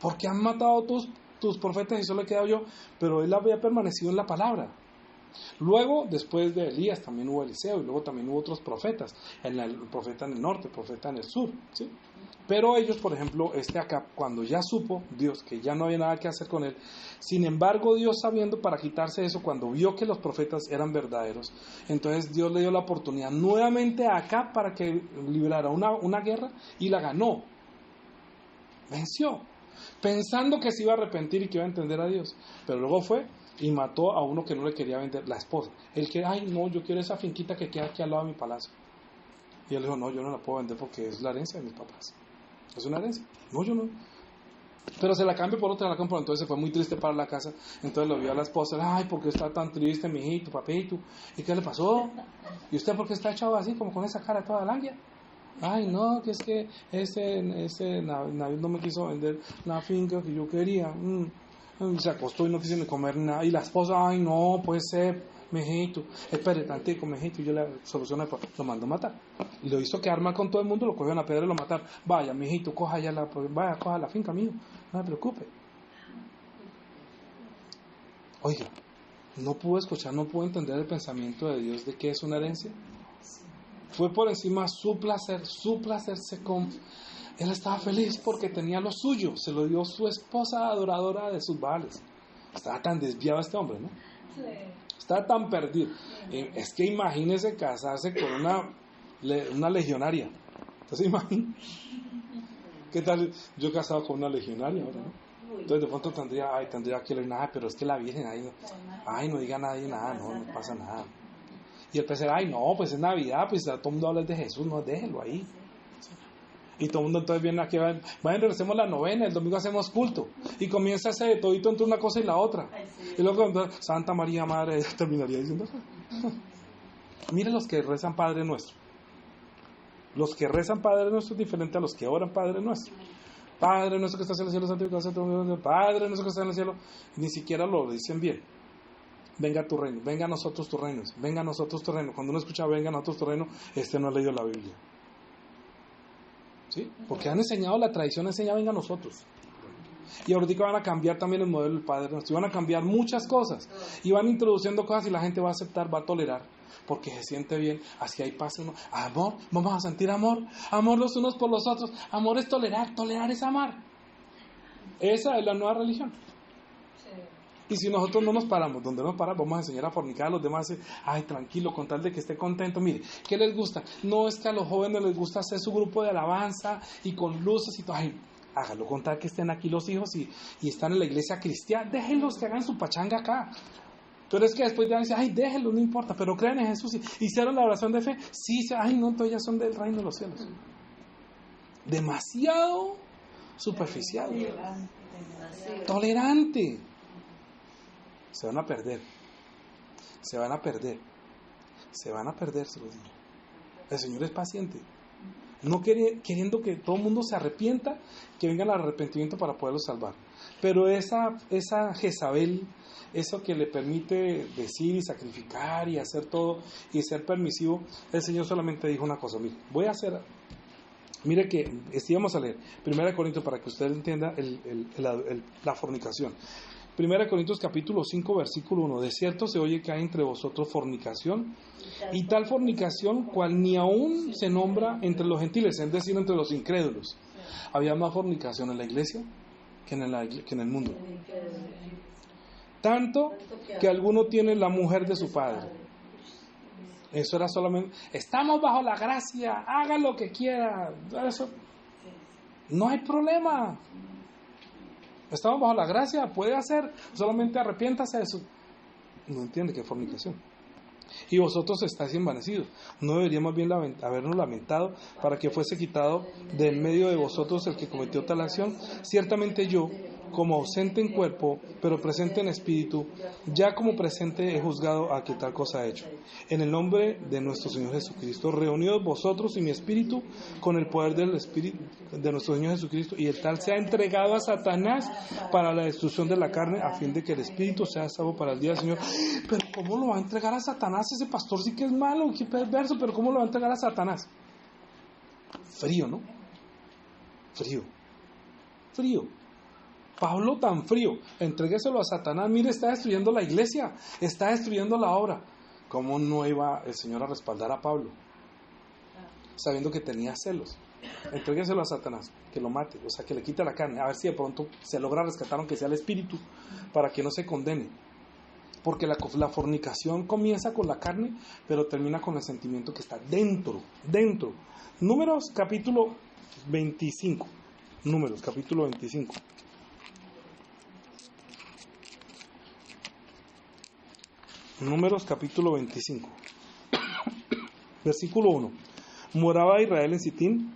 porque han matado tus profetas y solo he quedado yo, pero él había permanecido en la palabra. Luego, después de Elías, también hubo Eliseo y luego también hubo otros profetas, el profeta en el norte, el profeta en el sur, ¿sí? Pero ellos, por ejemplo, Acab, cuando ya supo Dios que ya no había nada que hacer con él, sin embargo Dios, sabiendo para quitarse eso, cuando vio que los profetas eran verdaderos, entonces Dios le dio la oportunidad nuevamente a Acab para que librara una guerra y la ganó, venció, pensando que se iba a arrepentir y que iba a entender a Dios, pero luego fue y mató a uno que no le quería vender, la esposa. Él que, no, yo quiero esa finquita que queda aquí al lado de mi palacio. Y él dijo, no, yo no la puedo vender porque es la herencia de mis papás. Es una herencia. No, yo no. Pero se la cambio por otra, la compró. Entonces se fue muy triste para la casa. Entonces lo vio a la esposa. Ay, ¿por qué está tan triste, mijito, papito? ¿Y qué le pasó? ¿Y usted por qué está echado así, como con esa cara toda languia? Ay, no, que es que ese Navid no me quiso vender la finca que yo quería. Y se acostó y no quiso ni comer nada. Y la esposa, ay, no, puede ser. Mijito, espere tantico, mijito, y yo le solucioné, lo mandó a matar. Y lo hizo quedar mal con todo el mundo, lo cogió en la piedra y lo mataron. Vaya, mijito, coja la finca mío, no me preocupe. Oiga, no pudo escuchar, no pudo entender el pensamiento de Dios de que es una herencia. Fue por encima su placerse con... Él estaba feliz porque tenía lo suyo, se lo dio su esposa adoradora de sus Baales. Estaba tan desviado este hombre, ¿no? Sí. Está tan perdido. Es que imagínese casarse con una legionaria. ¿Entonces imagina? ¿Qué tal yo casado con una legionaria ahora, no? Entonces de pronto tendría que leer nada, pero es que la Virgen no diga nadie nada, no pasa nada. Y el PC, no, pues es Navidad, pues todo el mundo habla de Jesús, no, déjelo ahí. Y todo el mundo entonces viene aquí, vayan, regresemos la novena, el domingo hacemos culto. Y comienza a hacer todito entre una cosa y la otra. Y luego, Santa María Madre, terminaría diciendo. Mire los que rezan Padre Nuestro. Los que rezan Padre Nuestro es diferente a los que oran Padre Nuestro. Padre Nuestro que estás en el cielo, santificado sea tu nombre. Padre Nuestro que estás en el cielo. Ni siquiera lo dicen bien. Venga tu reino, venga a nosotros tu reino, venga a nosotros tu reino. Cuando uno escucha venga a nosotros tu reino, no ha leído la Biblia. ¿Sí? Porque han enseñado, la tradición enseña venga a nosotros. Y ahorita van a cambiar también el modelo del Padre Nuestro, y van a cambiar muchas cosas, y van introduciendo cosas y la gente va a aceptar, va a tolerar, porque se siente bien, así hay paz. Amor, vamos a sentir amor los unos por los otros. Amor es tolerar es amar. Esa es la nueva religión. Y si nosotros no nos paramos, donde nos paramos, vamos a enseñar a fornicar a los demás. Ay, tranquilo, con tal de que esté contento. Mire, ¿qué les gusta? No, es que a los jóvenes les gusta hacer su grupo de alabanza y con luces y todo. Ay, hágalo con tal que estén aquí los hijos y están en la iglesia cristiana. Déjenlos que hagan su pachanga acá. Pero es que después van a decir, ay, déjenlo, no importa, pero crean en Jesús. ¿Hicieron la oración de fe? Sí, ay, no, entonces ya son del reino de los cielos. Demasiado superficial. Tolerante. Se van a perder, se los digo. El Señor es paciente, no queriendo que todo el mundo se arrepienta, que venga el arrepentimiento para poderlo salvar. Pero esa Jezabel, eso que le permite decir y sacrificar y hacer todo y ser permisivo, el Señor solamente dijo una cosa. Mire que íbamos a leer 1 Corintios para que usted entienda la fornicación. 1 Corintios capítulo 5 versículo 1. De cierto se oye que hay entre vosotros fornicación, y tal fornicación cual ni aún se nombra entre los gentiles, es decir, entre los incrédulos. Había más fornicación en la iglesia que en el mundo. Tanto que alguno tiene la mujer de su padre. Eso era solamente, estamos bajo la gracia, haga lo que quiera. Eso, no hay problema. Estamos bajo la gracia, puede hacer, solamente arrepiéntase de eso. No entiende que es fornicación. y vosotros estáis envanecidos. ¿No debería más bien habernos lamentado para que fuese quitado de en medio de vosotros el que cometió tal acción? Ciertamente yo, como ausente en cuerpo, pero presente en espíritu, ya como presente he juzgado a que tal cosa ha hecho. En el nombre de nuestro Señor Jesucristo, reunidos vosotros y mi espíritu con el poder del Espíritu de nuestro Señor Jesucristo, y el tal sea entregado a Satanás para la destrucción de la carne, a fin de que el espíritu sea salvo para el día del Señor. Pero ¿cómo lo va a entregar a Satanás? Ese pastor sí que es malo, qué perverso, pero ¿cómo lo va a entregar a Satanás? Frío, ¿no? Frío. Pablo tan frío, entrégueselo a Satanás. Mire, está destruyendo la iglesia, está destruyendo la obra. ¿Cómo no iba el Señor a respaldar a Pablo? Sabiendo que tenía celos. Entrégueselo a Satanás, que lo mate, o sea, que le quite la carne, a ver si de pronto se logra rescatar aunque sea el espíritu, para que no se condene. Porque la fornicación comienza con la carne, pero termina con el sentimiento que está dentro. Números capítulo 25. Números capítulo 25. Números capítulo 25. Versículo 1. Moraba Israel en Sitín,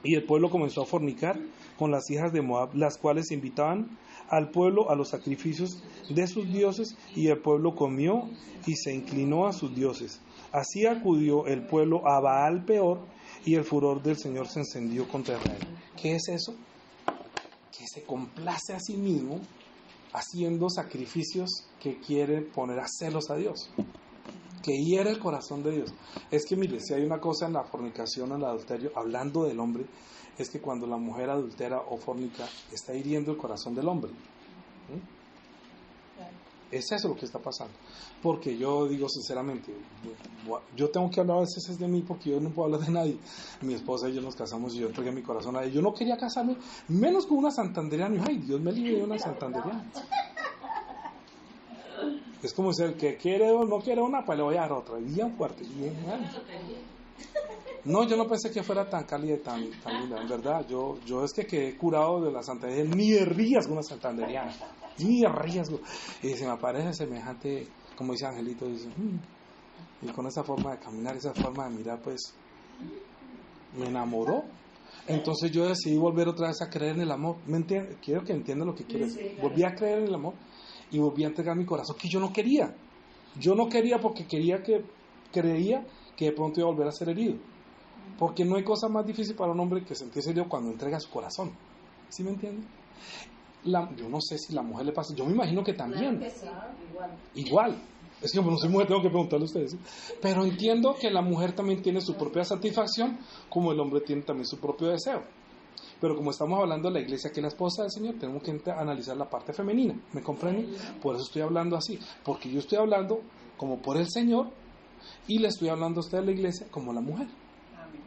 y el pueblo comenzó a fornicar con las hijas de Moab, las cuales invitaban al pueblo a los sacrificios de sus dioses, y el pueblo comió y se inclinó a sus dioses. Así acudió el pueblo a Baal Peor, y el furor del Señor se encendió contra Israel. ¿Qué es eso? Que se complace a sí mismo haciendo sacrificios que quiere poner a celos a Dios, que hiere el corazón de Dios. Es que mire, si hay una cosa en la fornicación, en el adulterio, hablando del hombre, es que cuando la mujer adultera o fornica, está hiriendo el corazón del hombre. Es eso lo que está pasando. Porque yo digo sinceramente, yo tengo que hablar a veces de mí, porque yo no puedo hablar de nadie. Mi esposa y yo nos casamos y yo entregué mi corazón a ella. Yo no quería casarme, menos con una santanderiana. Ay, Dios me libre de una santanderiana. Es como si el que quiere o no quiere una, pues le voy a dar otra. Bien fuerte, bien bueno. No, yo no pensé que fuera tan cálida y tan linda. En verdad, yo es que quedé curado de la santanderiana. Ni de riesgo una santanderiana. Ni de riesgo. Y se me aparece semejante, como dice Angelito, dice, y con esa forma de caminar, esa forma de mirar, pues me enamoró. Entonces yo decidí volver otra vez a creer en el amor. ¿Me entiendes? Quiero que entiendan lo que quiero decir. Volví a creer en el amor y volví a entregar mi corazón, que yo no quería. Yo no quería porque creía que de pronto iba a volver a ser herido. Porque no hay cosa más difícil para un hombre que sentirse herido cuando entrega su corazón. ¿Sí me entienden? Yo no sé si la mujer le pasa. Yo me imagino que también. Igual. Es que no soy mujer, tengo que preguntarle a ustedes. ¿Sí? Pero entiendo que la mujer también tiene su propia satisfacción, como el hombre tiene también su propio deseo. Pero como estamos hablando de la iglesia que es la esposa del Señor, tenemos que analizar la parte femenina. ¿Me comprenden? Por eso estoy hablando así. Porque yo estoy hablando como por el Señor y le estoy hablando a usted de la iglesia como la mujer.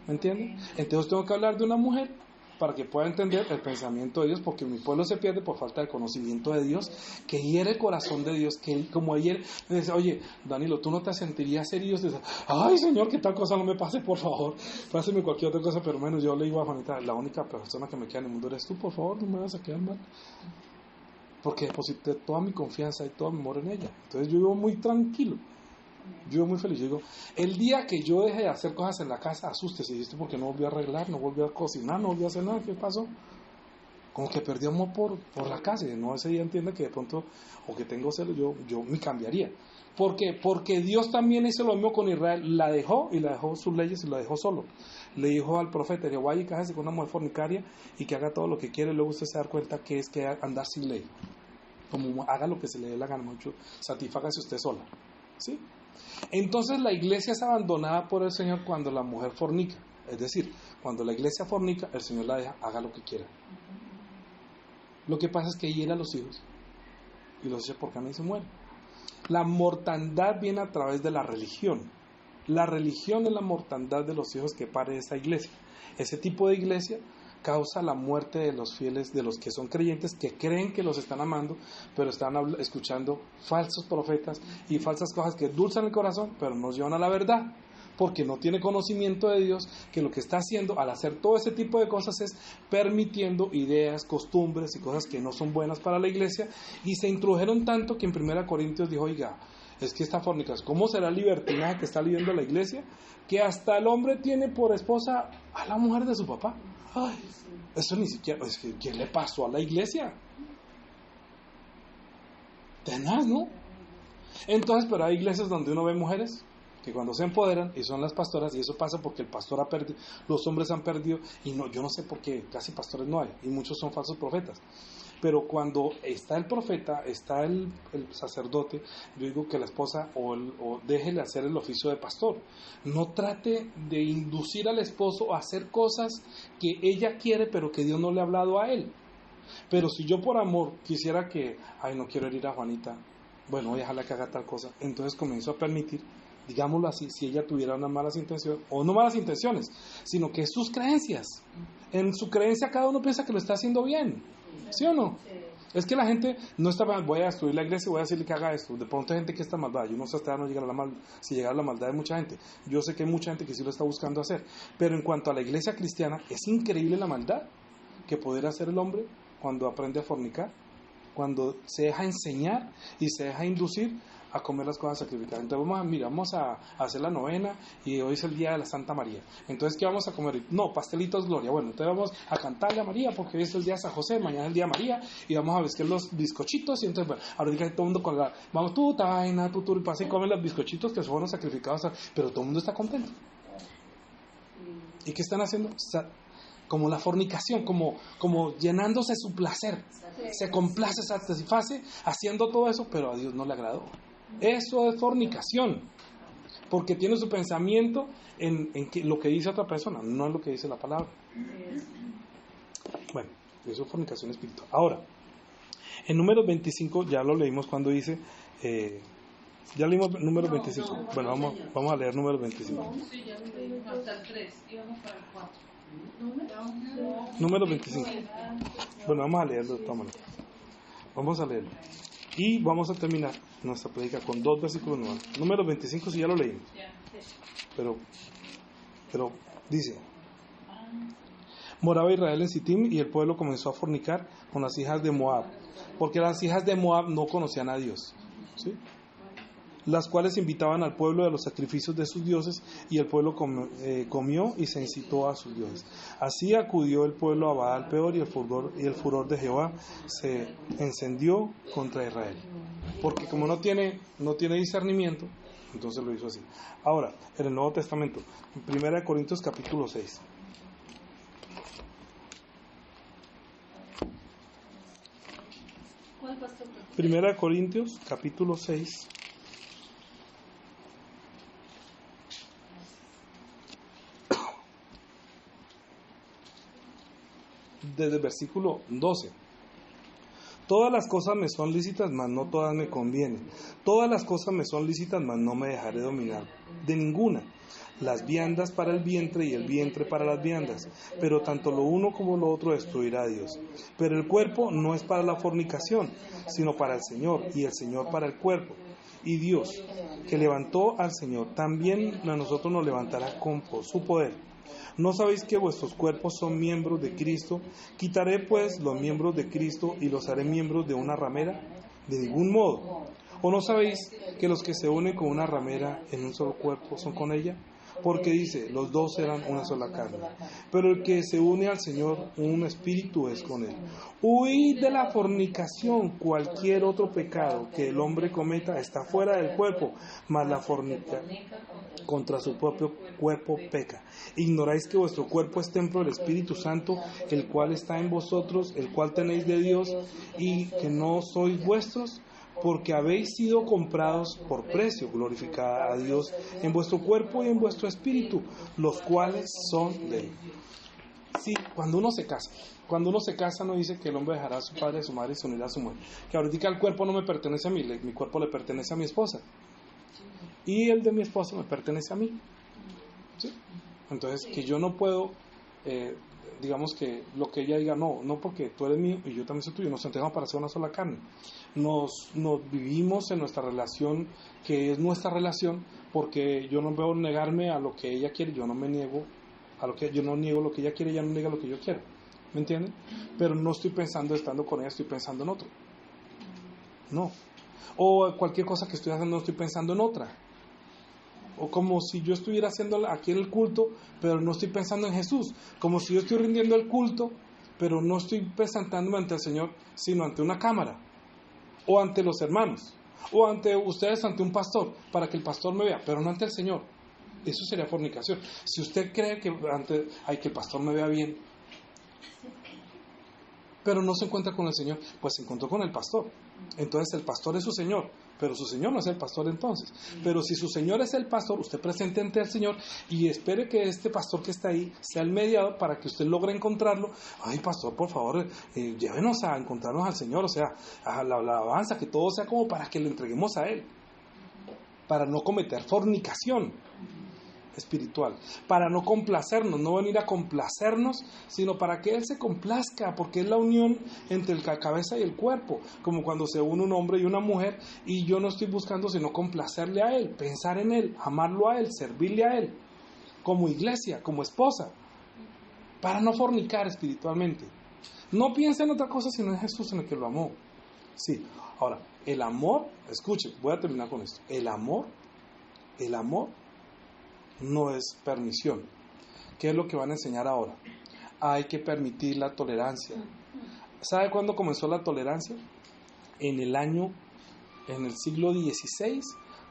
¿Me entienden? Entonces tengo que hablar de una mujer para que pueda entender el pensamiento de Dios, porque mi pueblo se pierde por falta de conocimiento de Dios, que hiere el corazón de Dios, que como ayer me dice, oye, Danilo, ¿tú no te sentirías herido? Ay, Señor, que tal cosa no me pase, por favor, páseme cualquier otra cosa, pero menos yo le digo a Juanita, la única persona que me queda en el mundo eres tú, por favor, no me vas a quedar mal, porque deposité toda mi confianza y todo mi amor en ella. Entonces yo vivo muy tranquilo. Yo muy feliz. Yo digo, el día que yo deje de hacer cosas en la casa, asústese, y esto porque no volví a arreglar, no volví a cocinar, no volví a hacer nada. ¿Qué pasó? Como que perdí amor por la casa. Y no, ese día entiende que de pronto, o que tengo celos, yo me cambiaría. ¿Por qué? Porque Dios también hizo lo mismo con Israel. La dejó y la dejó sus leyes y la dejó solo. Le dijo al profeta, dijo, vaya y cájese con una mujer fornicaria y que haga todo lo que quiere. Luego usted se da cuenta que es que andar sin ley. Como haga lo que se le dé la gana, mucho, satisfágase usted sola. ¿Sí? Entonces la iglesia es abandonada por el Señor cuando la mujer fornica. Es decir, cuando la iglesia fornica, el Señor la deja, haga lo que quiera. Lo que pasa es que hiera a los hijos. Y los hijos por camino se mueren. La mortandad viene a través de la religión. La religión es la mortandad de los hijos que pare esa iglesia. Ese tipo de iglesia causa la muerte de los fieles, de los que son creyentes, que creen que los están amando, pero están escuchando falsos profetas y falsas cosas que endulzan el corazón, pero nos llevan a la verdad, porque no tiene conocimiento de Dios, que lo que está haciendo al hacer todo ese tipo de cosas es permitiendo ideas, costumbres y cosas que no son buenas para la iglesia, y se introdujeron tanto que en 1 Corintios dijo, oiga, Es que esta fornicación, ¿cómo será el libertinaje que está viviendo la iglesia? Que hasta el hombre tiene por esposa a la mujer de su papá. Ay, eso ni siquiera, es que ¿qué le pasó a la iglesia? Tenaz, ¿no? Entonces, pero hay iglesias donde uno ve mujeres que cuando se empoderan y son las pastoras, y eso pasa porque el pastor ha perdido, los hombres han perdido, y no, yo no sé por qué, casi pastores no hay, y muchos son falsos profetas. Pero cuando está el profeta, está el sacerdote, yo digo que la esposa o déjele hacer el oficio de pastor. No trate de inducir al esposo a hacer cosas que ella quiere, pero que Dios no le ha hablado a él. Pero si yo por amor quisiera que, ay, no quiero herir a Juanita, bueno, voy a dejarla que haga tal cosa, entonces comienzo a permitir, digámoslo así, si ella tuviera unas malas intenciones, o no malas intenciones, sino que sus creencias, en su creencia cada uno piensa que lo está haciendo bien, ¿sí o no? Es que la gente no está, voy a destruir la iglesia y voy a decirle que haga esto. De pronto hay gente que está malvada. Yo no sé hasta ahora no llegar a la maldad, si llegara a la maldad de mucha gente. Yo sé que hay mucha gente que sí lo está buscando hacer. Pero en cuanto a la iglesia cristiana, es increíble la maldad que poder hacer el hombre cuando aprende a fornicar, cuando se deja enseñar y se deja inducir a comer las cosas sacrificadas. Entonces vamos a hacer la novena y hoy es el día de la Santa María. Entonces, ¿qué vamos a comer? No, pastelitos Gloria. Bueno, entonces vamos a cantarle a María porque hoy es el día de San José, mañana es el día de María y vamos a vestir los bizcochitos y entonces, bueno, ahorita todo el mundo con la, vamos, tú, taina, tú, y pasa y comen los bizcochitos que fueron sacrificados, pero todo el mundo está contento. ¿Y qué están haciendo? Como la fornicación, como llenándose su placer. Se complace, se satisface haciendo todo eso, pero a Dios no le agradó. Eso es fornicación, porque tiene su pensamiento en lo que dice otra persona, no en lo que dice la palabra. Bueno, eso es fornicación espiritual. Ahora, en Números 25 ya lo leímos cuando dice, ya leímos Números 25. Bueno, vamos a leer Números 25. Sí, ya lo leímos hasta el 3, íbamos para el 4. Número 25. Bueno, vamos a leerlo de todas maneras. Vamos a leerlo. Y vamos a terminar nuestra predica con 2 versículos nuevos. Número 25, si ya lo leímos. Pero dice: moraba Israel en Sittim y el pueblo comenzó a fornicar con las hijas de Moab, porque las hijas de Moab no conocían a Dios, ¿sí? Las cuales invitaban al pueblo a los sacrificios de sus dioses, y el pueblo comió y se incitó a sus dioses. Así acudió el pueblo a Baal Peor, y el furor de Jehová se encendió contra Israel. Porque como no tiene discernimiento, entonces lo hizo así. Ahora, en el Nuevo Testamento, en 1 Corintios capítulo 6. ¿Cuál pastor? 1 Corintios capítulo 6. Desde el versículo 12. Todas las cosas me son lícitas, mas no todas me convienen. Todas las cosas me son lícitas, mas no me dejaré dominar de ninguna. Las viandas para el vientre y el vientre para las viandas, pero tanto lo uno como lo otro destruirá a Dios. Pero el cuerpo no es para la fornicación, sino para el Señor, y el Señor para el cuerpo. Y Dios, que levantó al Señor, también a nosotros nos levantará con su poder. ¿No sabéis que vuestros cuerpos son miembros de Cristo? ¿Quitaré pues los miembros de Cristo y los haré miembros de una ramera? De ningún modo. ¿O no sabéis que los que se unen con una ramera en un solo cuerpo son con ella? Porque dice, los dos serán una sola carne. Pero el que se une al Señor, un espíritu es con él. Huid de la fornicación. Cualquier otro pecado que el hombre cometa está fuera del cuerpo, mas la fornicación contra su propio cuerpo peca. ¿Ignoráis que vuestro cuerpo es templo del Espíritu Santo, el cual está en vosotros, el cual tenéis de Dios, y que no sois vuestros? Porque habéis sido comprados por precio. Glorificad a Dios en vuestro cuerpo y en vuestro espíritu, los cuales son de Él. Sí, cuando uno se casa no dice que el hombre dejará a su padre y a su madre y se unirá a su mujer. Que ahorita el cuerpo no me pertenece a mí, mi cuerpo le pertenece a mi esposa. Y el de mi esposa me pertenece a mí. ¿Sí? Entonces, que yo no puedo, digamos que lo que ella diga, no porque tú eres mío y yo también soy tuyo, nos entregamos para ser una sola carne. Nos vivimos en nuestra relación, que es nuestra relación, porque yo no veo negarme a lo que ella quiere, yo no me niego a lo que, yo no niego lo que ella quiere, ella no niega lo que yo quiero. ¿Me entienden? Pero no estoy pensando estando con ella, estoy pensando en otro. No. O cualquier cosa que estoy haciendo no estoy pensando en otra. O como si yo estuviera haciendo aquí en el culto, pero no estoy pensando en Jesús. Como si yo estoy rindiendo el culto, pero no estoy presentándome ante el Señor, sino ante una cámara. O ante los hermanos. O ante ustedes, ante un pastor, para que el pastor me vea, pero no ante el Señor. Eso sería fornicación. Si usted cree que que el pastor me vea bien, pero no se encuentra con el Señor, pues se encontró con el pastor. Entonces el pastor es su Señor, pero su Señor no es el pastor entonces. Pero si su Señor es el pastor, usted presente ante el Señor y espere que este pastor que está ahí sea el mediador para que usted logre encontrarlo. Ay, pastor, por favor, llévenos a encontrarnos al Señor, o sea, a la alabanza, que todo sea como para que le entreguemos a Él, para no cometer fornicación espiritual, para no complacernos, no venir a complacernos, sino para que Él se complazca, porque es la unión entre la cabeza y el cuerpo, como cuando se une un hombre y una mujer, y yo no estoy buscando sino complacerle a Él, pensar en Él, amarlo a Él, servirle a Él, como iglesia, como esposa, para no fornicar espiritualmente. No piense en otra cosa sino en Jesús, en el que lo amó. Sí, ahora, el amor, escuche, voy a terminar con esto, el amor no es permisión. ¿Qué es lo que van a enseñar ahora? Hay que permitir la tolerancia. ¿Sabe cuándo comenzó la tolerancia? En el siglo XVI,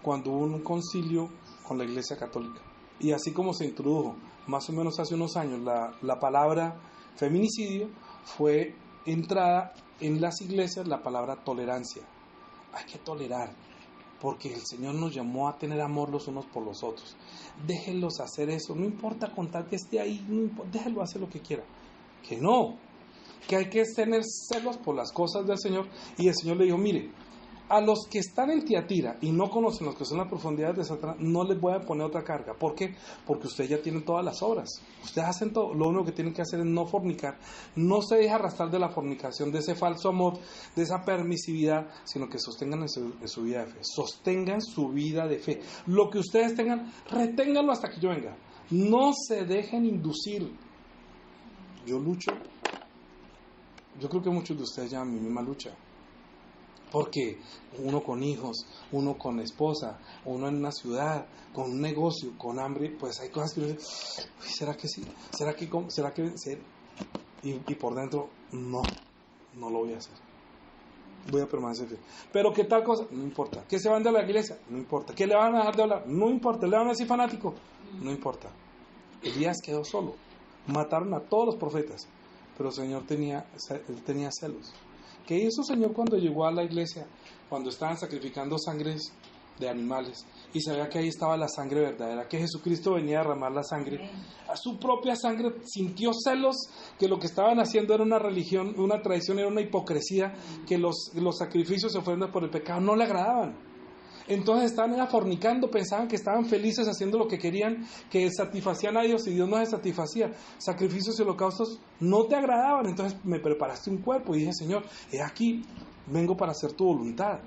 cuando hubo un concilio con la Iglesia Católica. Y así como se introdujo, más o menos hace unos años, la palabra feminicidio, fue entrada en las iglesias la palabra tolerancia. Hay que tolerar, porque el Señor nos llamó a tener amor los unos por los otros. Déjenlos hacer eso, no importa contar que esté ahí, no importa, déjenlo hacer lo que quiera. Que no, que hay que tener celos por las cosas del Señor. Y el Señor le dijo, mire, a los que están en Tiatira y no conocen los que son las profundidades de Satanás, no les voy a poner otra carga. ¿Por qué? Porque ustedes ya tienen todas las obras. Ustedes hacen todo. Lo único que tienen que hacer es no fornicar. No se deja arrastrar de la fornicación, de ese falso amor, de esa permisividad, sino que sostengan en su vida de fe. Sostengan su vida de fe. Lo que ustedes tengan, reténganlo hasta que yo venga. No se dejen inducir. Yo lucho. Yo creo que muchos de ustedes llevan mi misma lucha. Porque uno con hijos, uno con esposa, uno en una ciudad, con un negocio, con hambre, pues hay cosas que uno dice, ¿será que sí? ¿Será que sí? Y por dentro, no lo voy a hacer. Voy a permanecer fiel. Pero ¿qué tal cosa? No importa. ¿Que se van de la iglesia? No importa. ¿Que le van a dejar de hablar? No importa. ¿Le van a decir fanático? No importa. Elías quedó solo. Mataron a todos los profetas. Pero el Señor tenía celos. ¿Qué hizo el Señor cuando llegó a la iglesia? Cuando estaban sacrificando sangres de animales y sabía que ahí estaba la sangre verdadera, que Jesucristo venía a derramar la sangre, a su propia sangre, sintió celos, que lo que estaban haciendo era una religión, una tradición, era una hipocresía, que los sacrificios y ofrendas por el pecado no le agradaban. Entonces estaban fornicando, pensaban que estaban felices haciendo lo que querían, que satisfacían a Dios y Dios no se satisfacía. Sacrificios y holocaustos no te agradaban, entonces me preparaste un cuerpo y dije, Señor, he aquí, vengo para hacer tu voluntad.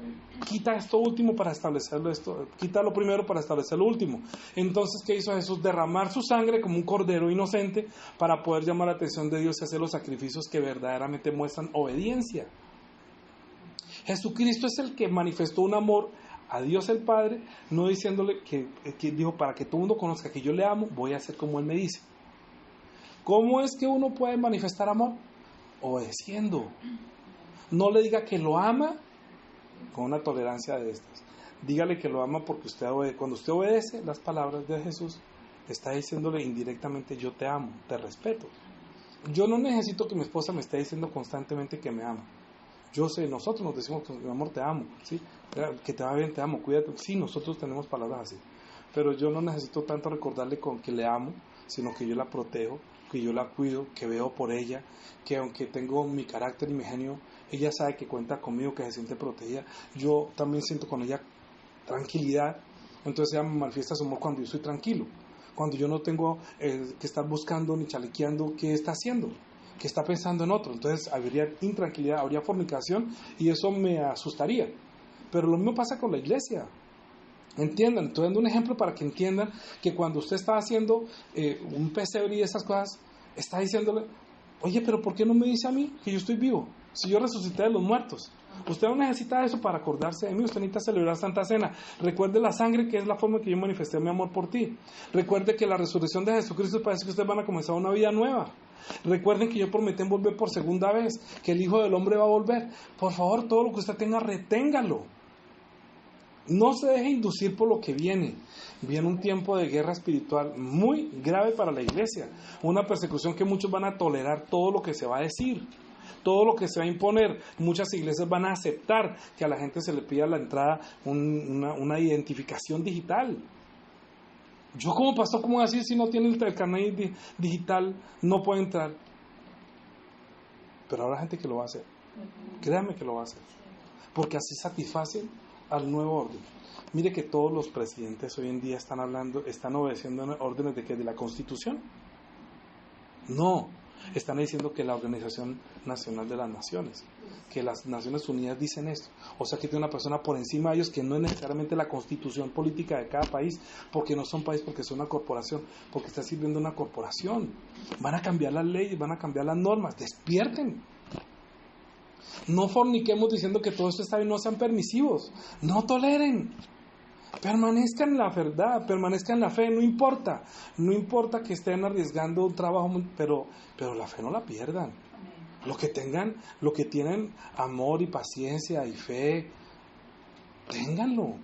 Quita esto último para establecerlo esto, quita lo primero para establecer lo último. Entonces, ¿qué hizo Jesús? Derramar su sangre como un cordero inocente para poder llamar la atención de Dios y hacer los sacrificios que verdaderamente muestran obediencia. Jesucristo es el que manifestó un amor a Dios el Padre, no diciéndole que dijo, para que todo el mundo conozca que yo le amo, voy a hacer como Él me dice. ¿Cómo es que uno puede manifestar amor? Obedeciendo. No le diga que lo ama con una tolerancia de estas. Dígale que lo ama porque usted obedece. Cuando usted obedece las palabras de Jesús, está diciéndole indirectamente, yo te amo, te respeto. Yo no necesito que mi esposa me esté diciendo constantemente que me ama. Yo sé, nosotros nos decimos, mi amor, te amo, ¿sí? Que te va bien, te amo, cuídate. Sí, nosotros tenemos palabras así. Pero yo no necesito tanto recordarle con que le amo, sino que yo la protejo, que yo la cuido, que veo por ella, que aunque tengo mi carácter y mi genio, ella sabe que cuenta conmigo, que se siente protegida. Yo también siento con ella tranquilidad. Entonces ella me manifiesta su amor cuando yo estoy tranquilo. Cuando yo no tengo que estar buscando ni chalequeando qué está haciendo, que está pensando en otro. Entonces habría intranquilidad, habría fornicación y eso me asustaría. Pero lo mismo pasa con la iglesia. Entiendan, estoy dando un ejemplo para que entiendan que cuando usted está haciendo un pesebre y esas cosas, está diciéndole, oye, pero ¿por qué no me dice a mí que yo estoy vivo? Si yo resucité de los muertos. Usted no necesita eso para acordarse de mí. Usted necesita celebrar Santa Cena. Recuerde la sangre, que es la forma que yo manifesté mi amor por ti. Recuerde que la resurrección de Jesucristo parece que ustedes van a comenzar una vida nueva. Recuerden que yo prometí volver por segunda vez, que el Hijo del Hombre va a volver. Por favor, todo lo que usted tenga, reténgalo. No se deje inducir por lo que viene. Viene un tiempo de guerra espiritual muy grave para la iglesia. Una persecución que muchos van a tolerar todo lo que se va a decir, todo lo que se va a imponer. Muchas iglesias van a aceptar que a la gente se le pida la entrada una identificación digital. Yo como pastor, ¿cómo decir si no tiene el carnet digital no puede entrar? Pero habrá gente que lo va a hacer. Créanme que lo va a hacer. Porque así satisfacen al nuevo orden. Mire que todos los presidentes hoy en día están obedeciendo órdenes de la Constitución. No, están diciendo que la Organización Nacional de las Naciones, que las Naciones Unidas dicen esto. O sea que tiene una persona por encima de ellos que no es necesariamente la constitución política de cada país, porque no son país, porque son una corporación, porque está sirviendo una corporación. Van a cambiar las leyes, van a cambiar las normas. Despierten. No forniquemos diciendo que todo esto está bien, no sean permisivos. No toleren. Permanezcan en la verdad, permanezcan en la fe, no importa que estén arriesgando un trabajo, pero la fe no la pierdan. Lo que tienen amor y paciencia y fe, ténganlo.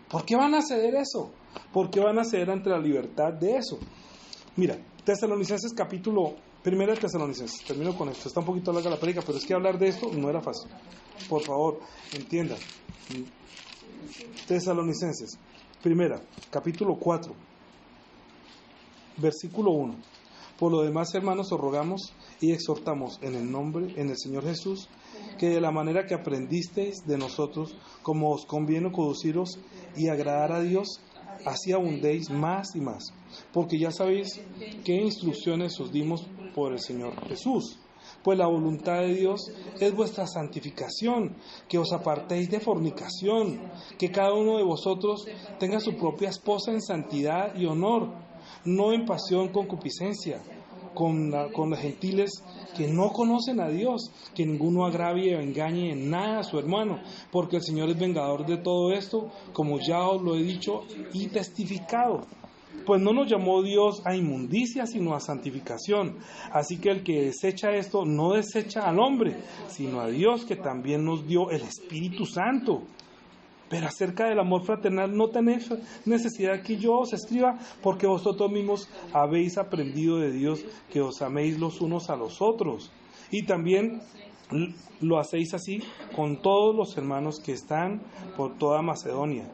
¿Por qué van a ceder eso? ¿Por qué van a ceder ante la libertad de eso? Mira, Tesalonicenses capítulo 1 de Tesalonicenses, termino con esto, está un poquito larga la prédica, pero es que hablar de esto no era fácil. Por favor, entiendan. Tesalonicenses, capítulo 4, versículo 1. Por lo demás, hermanos, os rogamos y exhortamos en el Señor Jesús, que de la manera que aprendisteis de nosotros, como os conviene conduciros y agradar a Dios, así abundéis más y más, porque ya sabéis qué instrucciones os dimos por el Señor Jesús. Pues la voluntad de Dios es vuestra santificación, que os apartéis de fornicación, que cada uno de vosotros tenga su propia esposa en santidad y honor, no en pasión concupiscencia, con los gentiles que no conocen a Dios, que ninguno agravie o engañe en nada a su hermano, porque el Señor es vengador de todo esto, como ya os lo he dicho y testificado. Pues no nos llamó Dios a inmundicia, sino a santificación. Así que el que desecha esto, no desecha al hombre, sino a Dios, que también nos dio el Espíritu Santo. Pero acerca del amor fraternal no tenéis necesidad que yo os escriba, porque vosotros mismos habéis aprendido de Dios que os améis los unos a los otros. Y también lo hacéis así con todos los hermanos que están por toda Macedonia.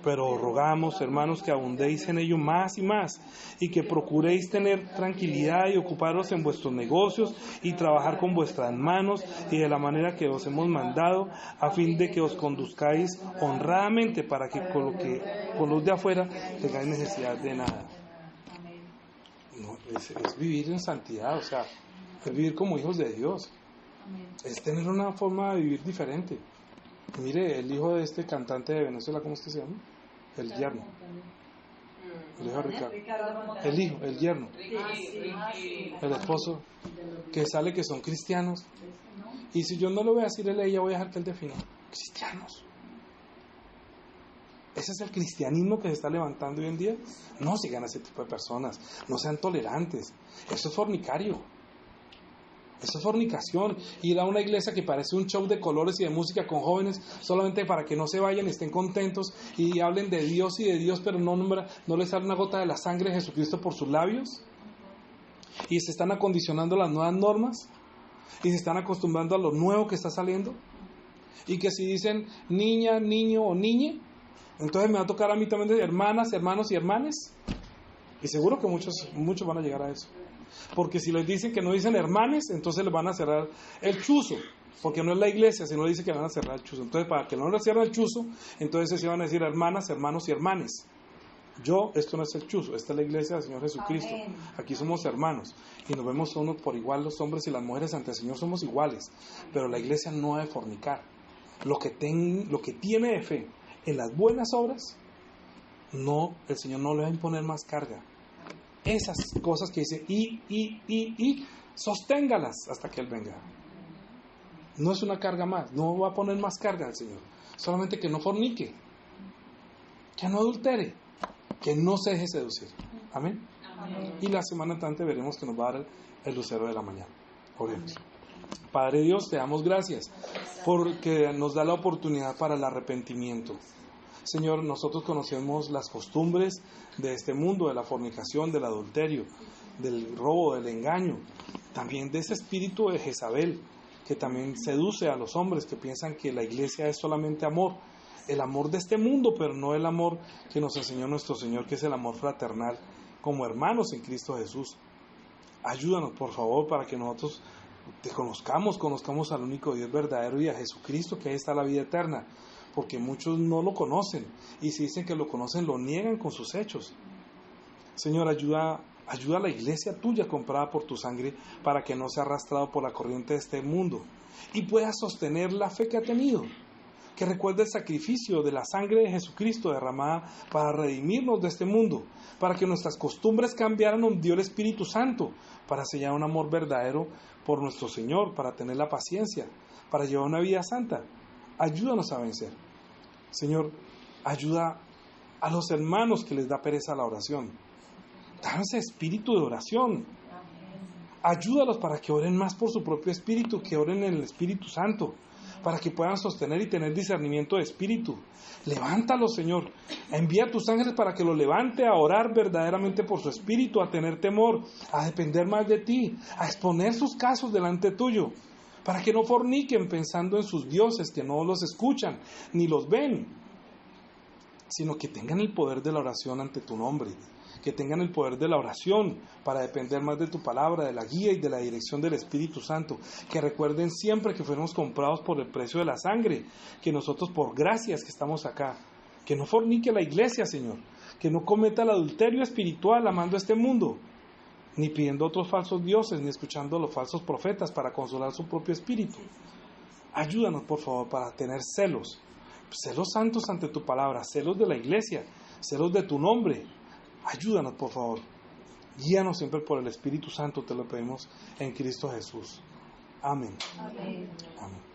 Pero os rogamos, hermanos, que abundéis en ello más y más, y que procuréis tener tranquilidad y ocuparos en vuestros negocios y trabajar con vuestras manos y de la manera que os hemos mandado, a fin de que os conduzcáis honradamente, para que con los de afuera tengáis necesidad de nada. No, es vivir en santidad, o sea, es vivir como hijos de Dios. Es tener una forma de vivir diferente. Mire, el hijo de este cantante de Venezuela, ¿cómo es que se llama? El yerno. El hijo de Ricardo. El yerno. El esposo. Que sale que son cristianos. Y si yo no lo voy a decir a ella, voy a dejar que él defina. Cristianos. ¿Ese es el cristianismo que se está levantando hoy en día? No sigan a ese tipo de personas. No sean tolerantes. Eso es fornicario. Eso es fornicación. Ir a una iglesia que parece un show de colores y de música con jóvenes solamente para que no se vayan y estén contentos y hablen de Dios y de Dios, pero no les sale una gota de la sangre de Jesucristo por sus labios. Y se están acondicionando las nuevas normas y se están acostumbrando a lo nuevo que está saliendo. Y que si dicen niña, niño o niñe, entonces me va a tocar a mí también de hermanas, hermanos y hermanes. Y seguro que muchos van a llegar a eso. Porque si les dicen que no dicen hermanes, entonces les van a cerrar el chuzo, porque no es la iglesia, sino le dice que van a cerrar el chuzo. Entonces, para que no les cierren el chuzo, entonces se van a decir hermanas, hermanos y hermanes. Esto no es el chuzo, esta es la iglesia del Señor Jesucristo. Amén. Aquí somos hermanos y nos vemos unos por igual, los hombres y las mujeres ante el Señor somos iguales. Pero la iglesia no debe fornicar. Lo que tiene de fe en las buenas obras, el Señor no le va a imponer más carga. Esas cosas que dice y sosténgalas hasta que Él venga. No es una carga más, no va a poner más carga al Señor. Solamente que no fornique, que no adultere, que no se deje seducir. Amén. Amén. Y la semana entrante veremos que nos va a dar el lucero de la mañana. Oremos. Padre Dios, te damos gracias porque nos da la oportunidad para el arrepentimiento. Señor, nosotros conocemos las costumbres de este mundo, de la fornicación, del adulterio, del robo, del engaño, también de ese espíritu de Jezabel, que también seduce a los hombres que piensan que la iglesia es solamente amor, el amor de este mundo, pero no el amor que nos enseñó nuestro Señor, que es el amor fraternal, como hermanos en Cristo Jesús. Ayúdanos, por favor, para que nosotros te conozcamos al único Dios verdadero y a Jesucristo, que ahí está la vida eterna, porque muchos no lo conocen, y si dicen que lo conocen, lo niegan con sus hechos. Señor, ayuda a la iglesia tuya comprada por tu sangre para que no sea arrastrado por la corriente de este mundo y pueda sostener la fe que ha tenido. Que recuerde el sacrificio de la sangre de Jesucristo derramada para redimirnos de este mundo, para que nuestras costumbres cambiaran, nos dio el Espíritu Santo para sellar un amor verdadero por nuestro Señor, para tener la paciencia, para llevar una vida santa. Ayúdanos a vencer. Señor, ayuda a los hermanos que les da pereza la oración. Danos ese espíritu de oración. Ayúdalos para que oren más por su propio espíritu, que oren en el Espíritu Santo, para que puedan sostener y tener discernimiento de espíritu. Levántalos, Señor. Envía a tus ángeles para que los levante a orar verdaderamente por su espíritu, a tener temor, a depender más de ti, a exponer sus casos delante tuyo, para que no forniquen pensando en sus dioses, que no los escuchan ni los ven, sino que tengan el poder de la oración ante tu nombre, que tengan el poder de la oración para depender más de tu palabra, de la guía y de la dirección del Espíritu Santo, que recuerden siempre que fuimos comprados por el precio de la sangre, que nosotros por gracias que estamos acá, que no fornique la iglesia, Señor, que no cometa el adulterio espiritual amando este mundo, ni pidiendo otros falsos dioses, ni escuchando a los falsos profetas para consolar su propio espíritu. Ayúdanos, por favor, para tener celos santos ante tu palabra, celos de la iglesia, celos de tu nombre. Ayúdanos, por favor. Guíanos siempre por el Espíritu Santo, te lo pedimos en Cristo Jesús. Amén. Amén. Amén.